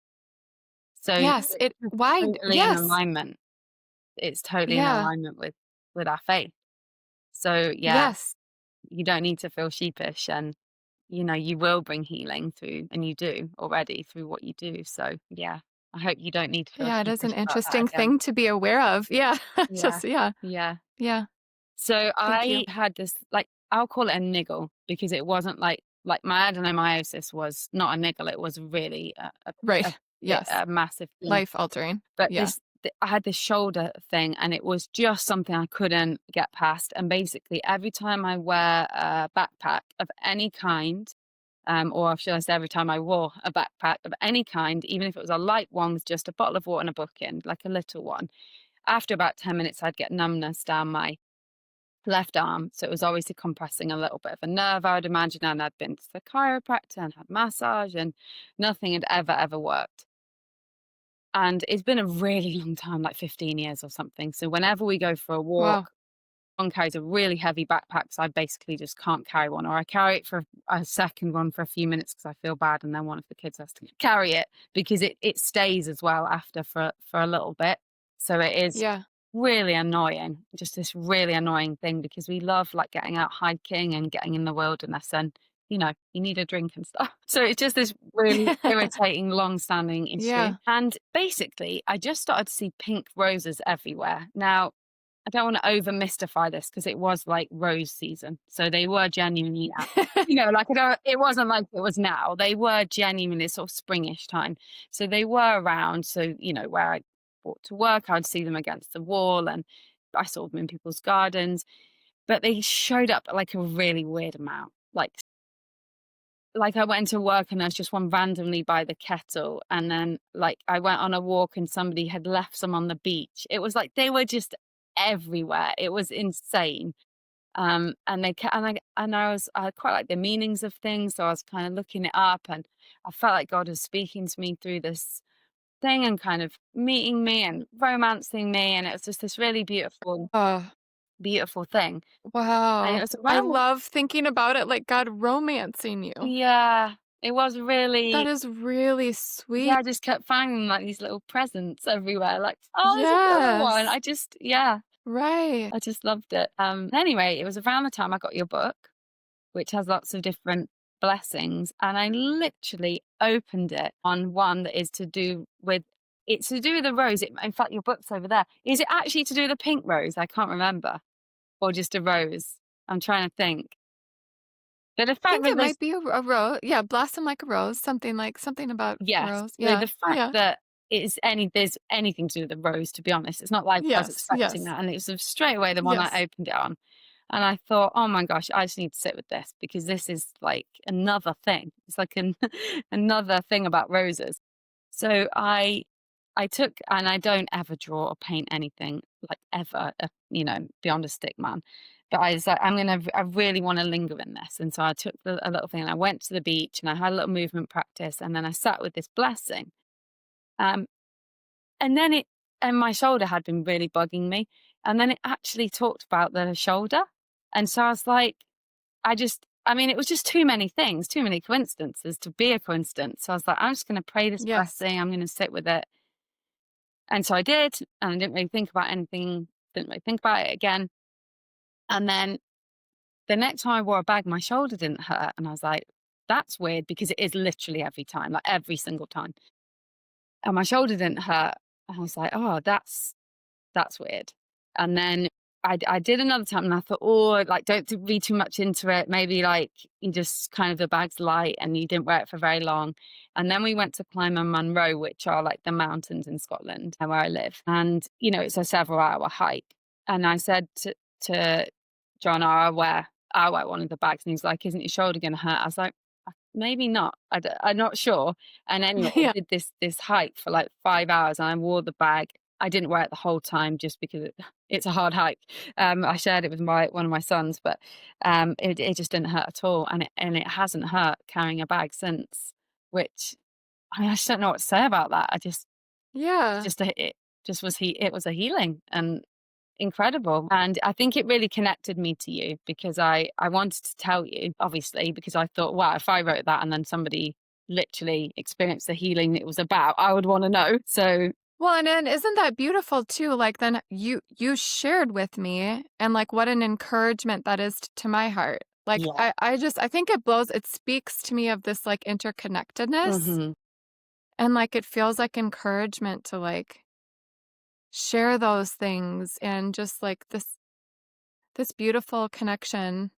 So Yes, it it's why totally in yes. alignment. It's totally in Yeah. alignment with our faith. So yeah, Yes. you don't need to feel sheepish, and you will bring healing through, and you do already through what you do. So yeah, I hope you don't need to feel Yeah, it is an sheepish about that interesting again. thing to be aware of. Yeah. Yeah. Just yeah. Yeah. Yeah. So Thank you. I had this, like, I'll call it a niggle, because it wasn't like my adenomyosis was not a niggle. It was really Right. a, Yes. a massive thing. Life altering. But Yeah. I had this shoulder thing, and it was just something I couldn't get past. And basically, every time I wear a backpack of any kind, or should I say, every time I wore a backpack of any kind, even if it was a light one with just a bottle of water and a book in, like a little one, after about 10 minutes, I'd get numbness down my left arm. So it was always decompressing a little bit of a nerve, I would imagine. And I'd been to the chiropractor and had massage, and nothing had ever worked. And it's been a really long time, like 15 years or something. So whenever we go for a Wow. walk, one carries a really heavy backpack. So I basically just can't carry one, or I carry it for a second one for a few minutes because I feel bad. And then one of the kids has to carry it, because it stays as well after for a little bit. So it is Yeah. really annoying, just this really annoying thing, because we love like getting out hiking and getting in the wilderness, and you need a drink and stuff. So it's just this really irritating, long-standing issue. Yeah. And basically, I just started to see pink roses everywhere. Now, I don't want to over mystify this, because it was like rose season. So they were genuinely out. Like, it wasn't like it was now. They were genuinely sort of springish time. So they were around. So, where I walked to work, I'd see them against the wall, and I saw them in people's gardens. But they showed up like a really weird amount. Like I went to work, and there was just one randomly by the kettle. And then like I went on a walk, and somebody had left some on the beach. It was like they were just everywhere. It was insane. And they ca- and I quite like the meanings of things. So I was kind of looking it up, and I felt like God was speaking to me through this thing, and kind of meeting me and romancing me. And it was just this really beautiful, Oh, beautiful thing. And it wow. was I around, love thinking about it like God romancing you. yeah, it was That really. is really Yeah, sweet. I just kept finding, like, these little presents everywhere, like, "Oh, there's another one." Yes. Yeah, Right. I just loved it. Anyway, it was around the time I got your book, which has lots of different blessings, and I literally opened it on one that is to do with, it's to do with a rose. In fact, your book's over there. Is it actually to do with a pink rose? I can't remember. Or just a rose? I'm trying to think. But the I fact think that it there's might be a rose. Yeah, blossom like a rose. Something about a Yes. rose. So Yeah. the fact Yeah. that there's anything to do with the rose, to be honest, it's not like I was Yes. expecting Yes. that, and it was straight away the one I Yes. opened it on, and I thought, "Oh my gosh, I just need to sit with this, because this is like another thing. It's like another thing about roses." So I took, and I don't ever draw or paint anything, like, ever, beyond a stick man. But I was like, I really want to linger in this. And so I took a little thing, and I went to the beach, and I had a little movement practice, and then I sat with this blessing. Um, and then and my shoulder had been really bugging me. And then it actually talked about the shoulder. And so I was like, I mean, it was just too many things, too many coincidences to be a coincidence. So I was like, I'm just going to pray this Yes. blessing. I'm going to sit with it. And so I did, and I didn't really think about anything, didn't really think about it again. And then the next time I wore a bag, my shoulder didn't hurt. And I was like, that's weird, because it is literally every time, like every single time. And my shoulder didn't hurt. And I was like, oh, that's weird. And then I did another time, and I thought, oh, like, don't read too much into it. Maybe like you just kind of, the bag's light and you didn't wear it for very long. And then we went to climb a Munro, which are like the mountains in Scotland where I live. And, it's a several hour hike. And I said to John, I'll wear one of the bags. And he's like, isn't your shoulder going to hurt? I was like, maybe not. I'm not sure. And anyway, I Yeah. did this hike for like 5 hours, and I wore the bag. I didn't wear it the whole time, just because it's a hard hike. I shared it with one of my sons, but it just didn't hurt at all, and it hasn't hurt carrying a bag since, which I just don't know what to say about that. Yeah. It just was it was a healing and incredible. And I think it really connected me to you because I wanted to tell you, obviously, because I thought, wow, if I wrote that and then somebody literally experienced the healing it was about, I would want to know. So Well, and then isn't that beautiful too? Like then you shared with me and like what an encouragement that is to my heart. Like yeah. I think it speaks to me of this like interconnectedness Hmm. and like it feels like encouragement to like share those things and just like this beautiful connection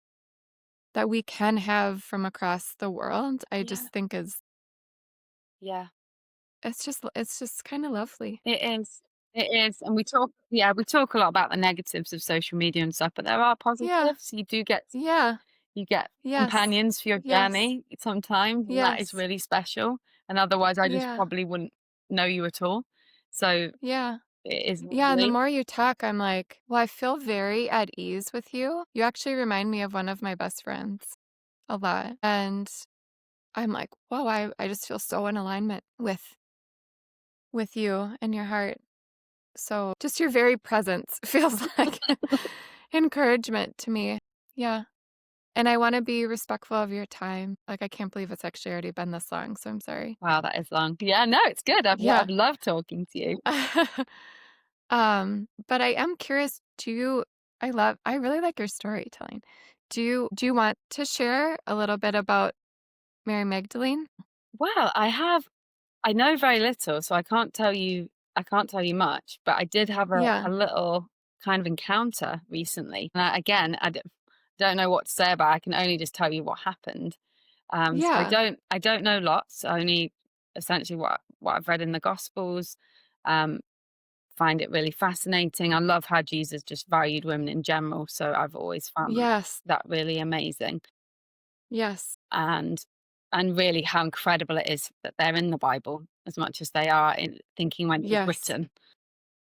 that we can have from across the world. I Yeah. just think is Yeah. it's just kind of lovely. It is. It is. And we talk a lot about the negatives of social media and stuff, but there are Yeah. positives. Yeah. You get Yes. companions for your Yes. journey sometimes, and that is Yes. really special. And otherwise I just Yeah. probably wouldn't know you at all. So Yeah. it is Yeah, and the lovely. more you talk, I'm like, well, I feel very at ease with you. You actually remind me of one of my best friends a lot. And I'm like, whoa, I just feel so in alignment with you and your heart. So just your very presence feels like encouragement to me. Yeah. And I want to be respectful of your time. Like, I can't believe it's actually already been this long. So I'm sorry. Wow, that is long. Yeah, no, it's good. Yeah. I've loved talking to you. But I am curious, I really like your storytelling. Do you want to share a little bit about Mary Magdalene? Well, I know very little, so I can't tell you much, but I did have Yeah. a little kind of encounter recently. And again, don't know what to say about it. I can only just tell you what happened. So Yeah. I don't know lots, only essentially what I've read in the Gospels. Um, find it really fascinating. I love how Jesus just valued women in general, so I've always found Yes. that really amazing. Yes. And really how incredible it is that they're in the Bible as much as they are in thinking when it was Yes. written,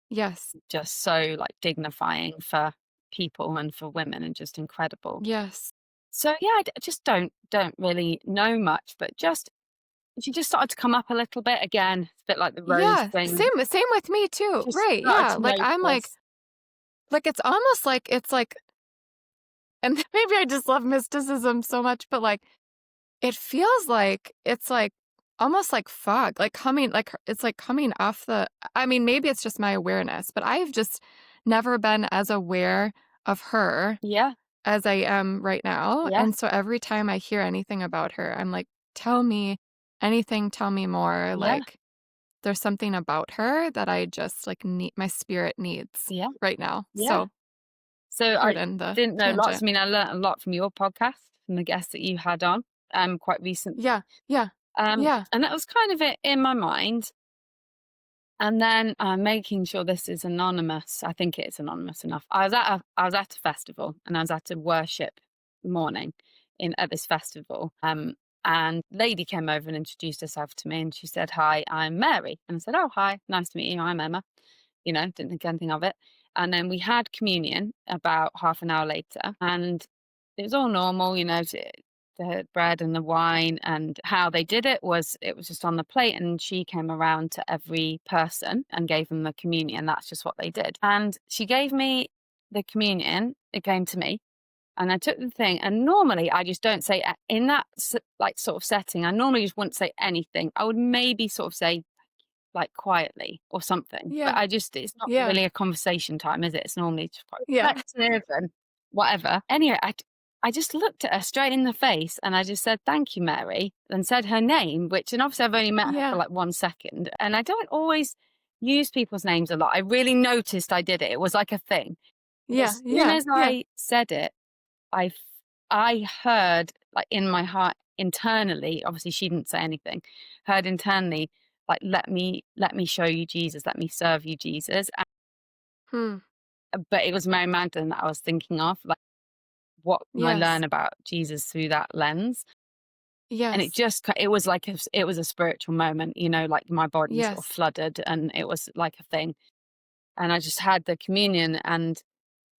Yes. just so like dignifying for people and for women and just incredible. Yes. So yeah, just don't really know much, but just she just started to come up a little bit again. It's a bit like the rose Yeah. thing. Same with me too. Just Right. started Yeah. to Like I'm notice. like it's almost like it's like and maybe I just love mysticism so much, but like it feels like it's like almost like fog, like coming like it's like coming off the I mean, maybe it's just my awareness, but I've just never been as aware of her Yeah, as I am right now. yeah, And so every time I hear anything about her, I'm like, tell me anything, tell me more. yeah, Like there's something about her that I just like need my spirit needs yeah, right now. yeah. So So I pardon the didn't know lots. tangent. I mean, I learnt a lot from your podcast, from the guests that you had on quite recently. Yeah. Yeah. Yeah. And that was kind of it in my mind. And then making sure this is anonymous. I think it's anonymous enough. I was at a festival and I was at a worship morning in at this festival. And lady came over and introduced herself to me and she said, "Hi, I'm Mary." And I said, "Oh, hi, nice to meet you. I'm Emma." You know, didn't think anything of it. And then we had communion about half an hour later, and it was all normal, you know, the bread and the wine. And how they did it was just on the plate, and she came around to every person and gave them the communion. That's just what they did. And she gave me the communion. It came to me, and I took the thing. And normally, I just don't say in that like sort of setting. I normally just wouldn't say anything. I would maybe sort of say like quietly or something. But Yeah. I just it's not Yeah. really a conversation time, is it? It's normally just quite Yeah. reflective and whatever. Anyway, I just looked at her straight in the face and I just said, "Thank you, Mary," and said her name, which and obviously I've only met her for Yeah. like 1 second. And I don't always use people's names a lot. I really noticed I did it. It was like a thing. But Yeah. as soon Yeah. as Yeah. I said it, I f- I heard like in my heart internally, obviously she didn't say anything, heard internally like let me show you Jesus, let me serve you Jesus. Hmm. But it was Mary Magdalene that I was thinking of, like what can I Yes. learn about Jesus through that lens? And Yes. it was like it was a spiritual moment, you know, like my body sort of Yes. flooded and it was like a thing. And I just had the communion and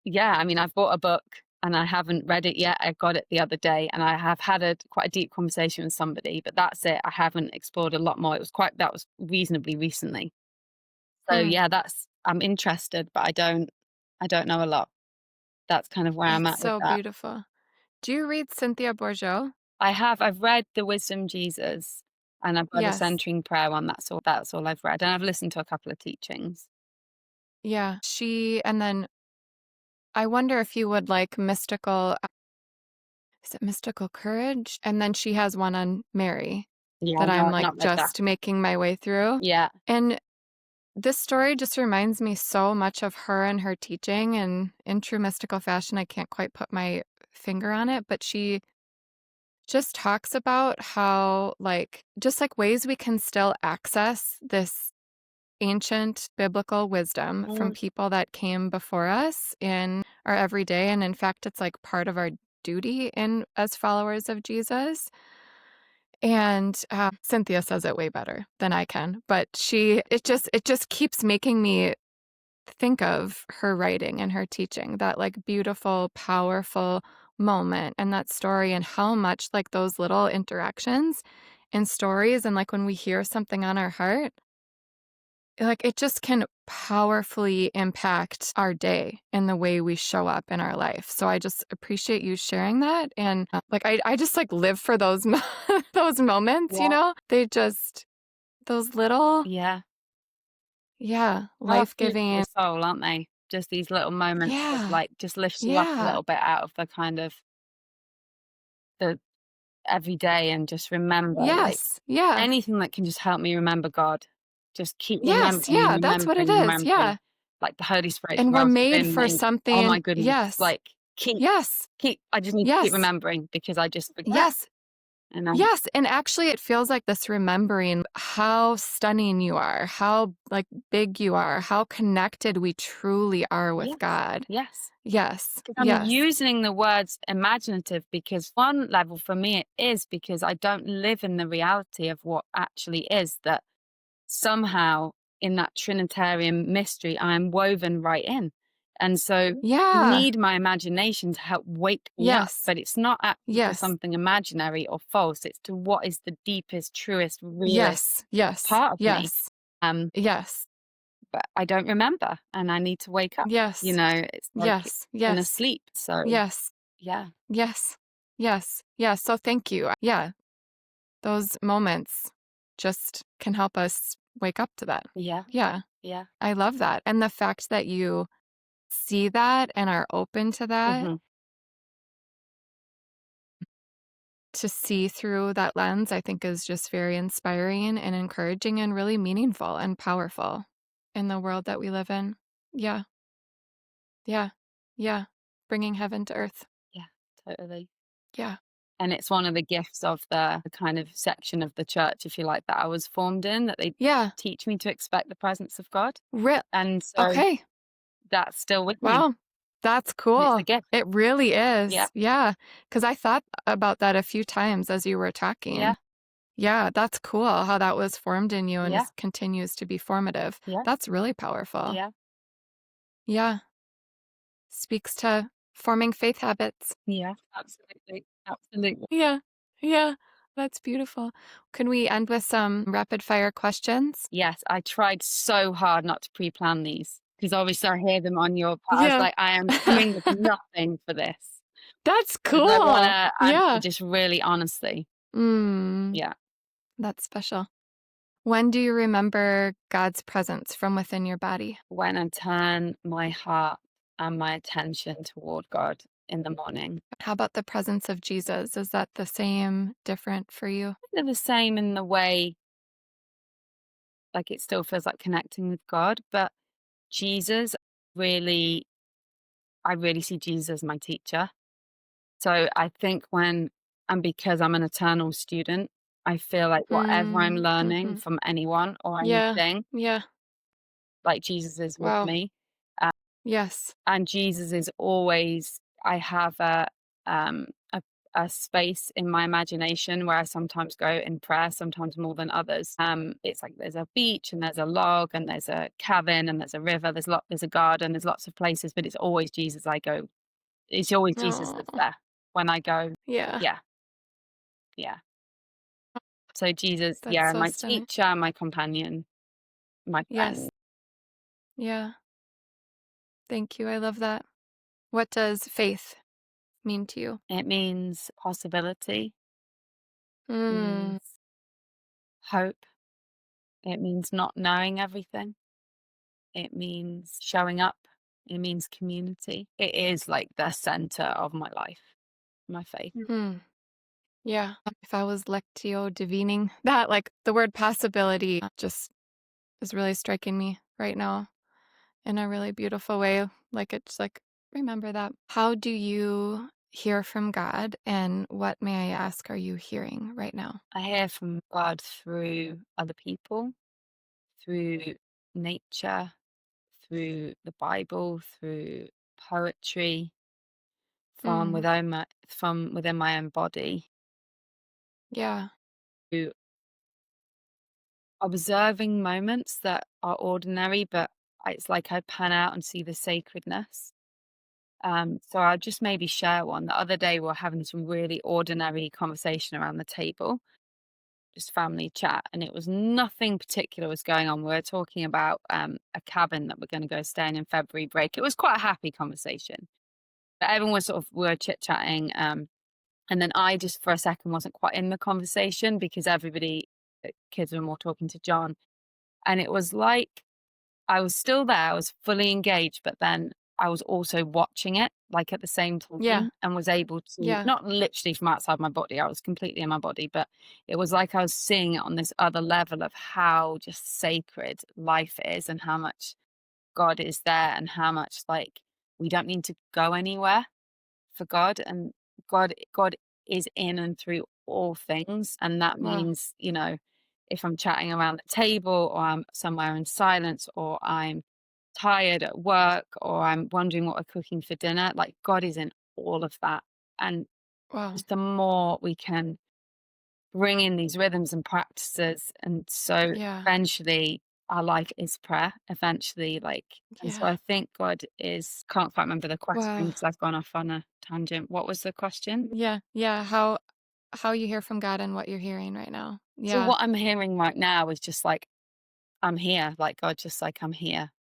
yeah, I mean, I've bought a book and I haven't read it yet. I got it the other day, and I have had quite a deep conversation with somebody, but that's it. I haven't explored a lot more. That was reasonably recently. So Mm, yeah, I'm interested, but I don't know a lot. That's kind of where I'm it's at with so that. beautiful. Do you read Cynthia Bourgeault? I've read The Wisdom Jesus, and I've got a Yes. centering prayer one. That's all I've read. And I've listened to a couple of teachings. Yeah. And then I wonder if you would like is it Mystical Courage? And then she has one on Mary Yeah, that no, I'm I've like not read that. just making my way through. Yeah. And this story just reminds me so much of her and her teaching. And in true mystical fashion, I can't quite put my finger on it, but she just talks about how, like, just like ways we can still access this ancient biblical wisdom from Mm, people that came before us in our everyday. And in fact, it's like part of our duty in as followers of Jesus. And Cynthia says it way better than I can, but it just keeps making me think of her writing and her teaching, that like beautiful, powerful moment and that story, and how much like those little interactions and stories, and like when we hear something on our heart, like it just can powerfully impact our day and the way we show up in our life. So I just appreciate you sharing that. And like I just like live for those those moments, yeah. they just, those little, Yeah. yeah, How food for life-giving. the soul, aren't they? Just these little moments of Yeah. like just lifts you up a Yeah. little bit out of the kind of the everyday, and just remember like Yes. Yeah. anything that can just help me remember God. Just keep Yes. remembering and Yeah. That's what it remembering and is. remembering. Yeah. Like the Holy Spirit And we're dwells made within for me. Oh something. my goodness. Yes. Like keep Yes. keep I just need to keep Yes. remembering because I just forget. Yes. And Yes. And actually, it feels like this remembering how stunning you are, how like big you are, how connected we truly are with yes. God. Yes. Yes. 'Cause I'm Yes. using the words imaginative because one level for me it is because I don't live in the reality of what actually is, that somehow in that Trinitarian mystery I'm woven right in. And so I Yeah. need my imagination to help wake me up. Yes. But it's not actually to Yes. something imaginary or false. It's to what is the deepest, truest, realest Yes. Yes. part of me. Yes. Um, Yes. but I don't remember and I need to wake up. Yes. It's like Yes. been Yes. asleep. So Yes. yeah. Yes. Yes. Yes. So thank you. Yeah. Those moments just can help us wake up to that. Yeah. Yeah. Yeah. I love that. And the fact that you see that and are open to that, Hmm. to see through that lens, I think is just very inspiring and encouraging and really meaningful and powerful in the world that we live in. Yeah. Yeah. Yeah. Bringing heaven to earth. Yeah, totally. Yeah. And it's one of the gifts of the kind of section of the church, if you like, that I was formed in, that they Yeah. teach me to expect the presence of God. Real. And so Okay. that's still with me. Wow. That's And it's a cool. gift. It really Yeah. is. Yeah. Because I thought about that a few times as you were Yeah. talking. Yeah, that's cool how that was formed in you and Yeah. continues to be formative. Yeah. That's really powerful. Yeah. Yeah. Speaks to forming faith habits. Yeah. Absolutely. Absolutely. Yeah. Yeah. That's beautiful. Can we end with some rapid fire questions? Yes. I tried so hard not to pre plan these because obviously I hear them on your part. I was Yeah. like, I am coming with nothing for this. That's Because I want cool. to answer Yeah. just really honestly. Mm, Yeah. that's special. When do you remember God's presence from within your body? When I turn my heart and my attention toward God in the morning. How about the presence of Jesus? Is that the same, different for you? They're the same in the way, like it still feels like connecting with God, but Jesus really, I really see Jesus as my teacher. So I think and because I'm an eternal student, I feel like whatever I'm Mm, learning hmm. from anyone or Yeah. anything, Yeah. like Jesus is with Wow. me. Yes. And Jesus is always, I have um a, a space in my imagination where I sometimes go in prayer, sometimes more than others. It's like there's a beach and there's a log and there's a cabin and there's a river, there's a garden, there's lots of places, but it's always Jesus I go it's always Jesus that's Oh, there when I go. yeah. Yeah, yeah. So Jesus, That's yeah, so my stunning. teacher, my companion, my Yes. friend. Yeah. Thank you. I love that. What does faith mean to you? It means possibility, Mm, means hope. It means not knowing everything. It means showing up. It means community. It is like the center of my life, my faith. hmm. Yeah. If I was Lectio Divining, that like the word possibility just is really striking me right now in a really beautiful way. Like it's like, remember that. How do you hear from God? And what, may I ask, are you hearing right now? I hear from God through other people, through nature, through the Bible, through poetry, Mm, from within my own body, yeah. through observing moments that are ordinary, but it's like I pan out and see the sacredness. So I'll just maybe share one. The other day we were having some really ordinary conversation around the table, just family chat, and it was nothing particular was going on. We were talking about a cabin that we're going to go stay in February break. It was quite a happy conversation, but everyone was sort of we were chit chatting, and then I just for a second wasn't quite in the conversation because everybody, the kids were more talking to John, and it was like I was still there, I was fully engaged, but then I was also watching it, like, at the same Yeah. time and was able to Yeah. not literally from outside my body, I was completely in my body, but it was like I was seeing it on this other level of how just sacred life is and how much God is there and how much, like, we don't need to go anywhere for God, and God is in and through all things, and that Wow. means, if I'm chatting around the table or I'm somewhere in silence or I'm tired at work or I'm wondering what we're cooking for dinner, like God is in all of that. And Wow. just the more we can bring in these rhythms and practices, and so Yeah. eventually our life is prayer, eventually, like, and so Yeah. I think God is, can't quite remember the question Wow. because I've gone off on a tangent. What was the question? Yeah. Yeah. How you hear from God and what you're hearing right now. So Yeah. what I'm hearing right now is just like, I'm here, like God, just like I'm here.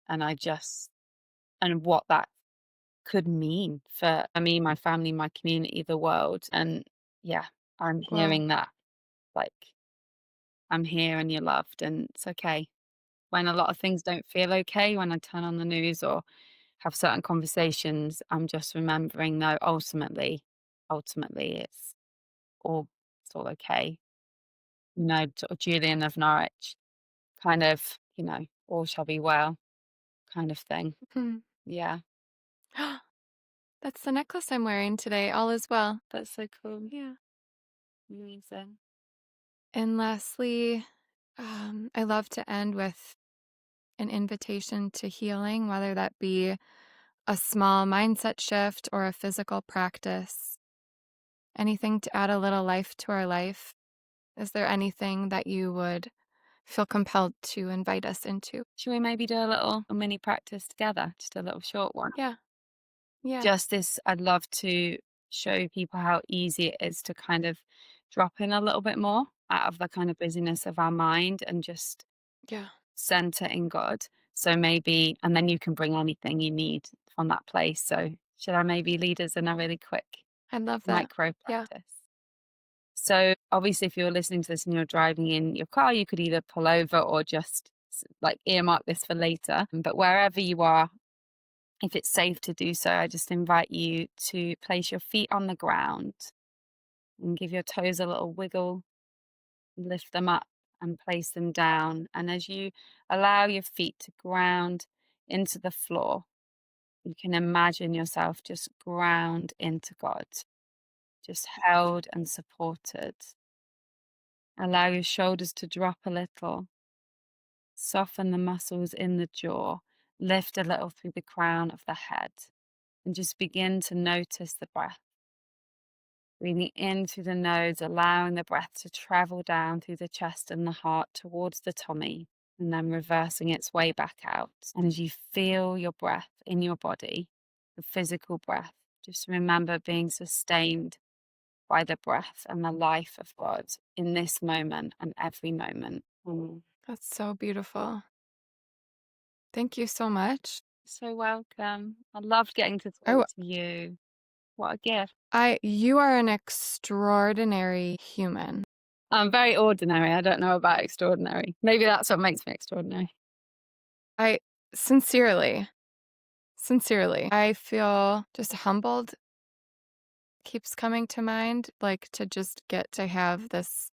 And I just, and what that could mean for me, my family, my community, the world. And yeah, I'm Wow. hearing that, like, I'm here and you're loved and it's okay. When a lot of things don't feel okay, when I turn on the news or have certain conversations, I'm just remembering, no, ultimately it's all okay. Sort of Julian of Norwich, kind of, all shall be well kind of thing. Hmm. Yeah. That's the necklace I'm wearing today. All is well. That's so cool. Yeah. Amazing. And lastly, I love to end with an invitation to healing, whether that be a small mindset shift or a physical practice. Anything to add a little life to our life. Is there anything that you would feel compelled to invite us into? Should we maybe do a mini practice together? Just a little short one. Yeah. Yeah. Just this, I'd love to show people how easy it is to kind of drop in a little bit more out of the kind of busyness of our mind and just Yeah. center in God. So maybe, and then you can bring anything you need from that place. So should I maybe lead us in a really quick I love that. micro Yeah. practice? So obviously, if you're listening to this and you're driving in your car, you could either pull over or just like earmark this for later. But wherever you are, if it's safe to do so, I just invite you to place your feet on the ground and give your toes a little wiggle, lift them up and place them down. And as you allow your feet to ground into the floor, you can imagine yourself just ground into God, just held and supported. Allow your shoulders to drop a little. Soften the muscles in the jaw. Lift a little through the crown of the head. And just begin to notice the breath. Breathing in through the nose, allowing the breath to travel down through the chest and the heart towards the tummy, and then reversing its way back out. And as you feel your breath in your body, the physical breath, just remember being sustained by the breath and the life of God in this moment and every moment. That's so beautiful. Thank you so much. So welcome. I loved getting to Oh, talk to you. What a gift. you are an extraordinary human. I'm very ordinary. I don't know about extraordinary. Maybe that's what makes me extraordinary. I sincerely, sincerely, I feel just humbled keeps coming to mind, like to just get to have this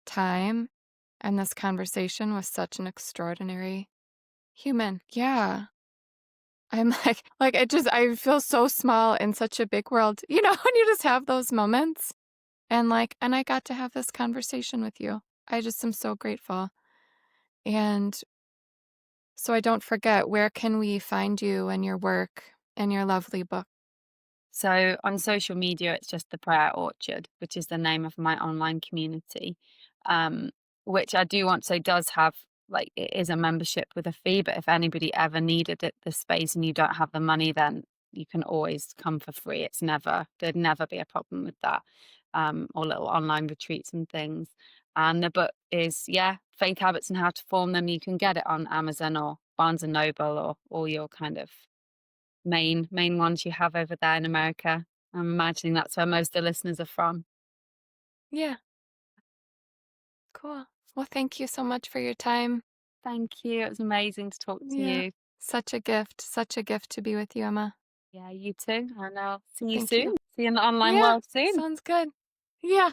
time and this conversation with such an extraordinary human. Yeah. I'm like I feel so small in such a big world. You know, when you just have those moments and I got to have this conversation with you. I just am so grateful. And so I don't forget, where can we find you and your work and your lovely book? So on social media, it's just the Prayer Orchard, which is the name of my online community, um, which I do want to say does have like it is a membership with a fee. But if anybody ever needed it, the space, and you don't have the money, then you can always come for free. There'd never be a problem with that. Or little online retreats and things. And the book is Faith Habits and How to Form Them. You can get it on Amazon or Barnes and Noble or all your kind of main ones you have over there in America. I'm imagining that's where most of the listeners are from. Yeah, cool. Well, thank you so much for your time. Thank you. It was amazing to talk to Yeah. you. Such a gift to be with you, Emma. Yeah, you too. And I'll see you Thank soon. you. See you in the online Yeah, world soon. sounds good. Yeah.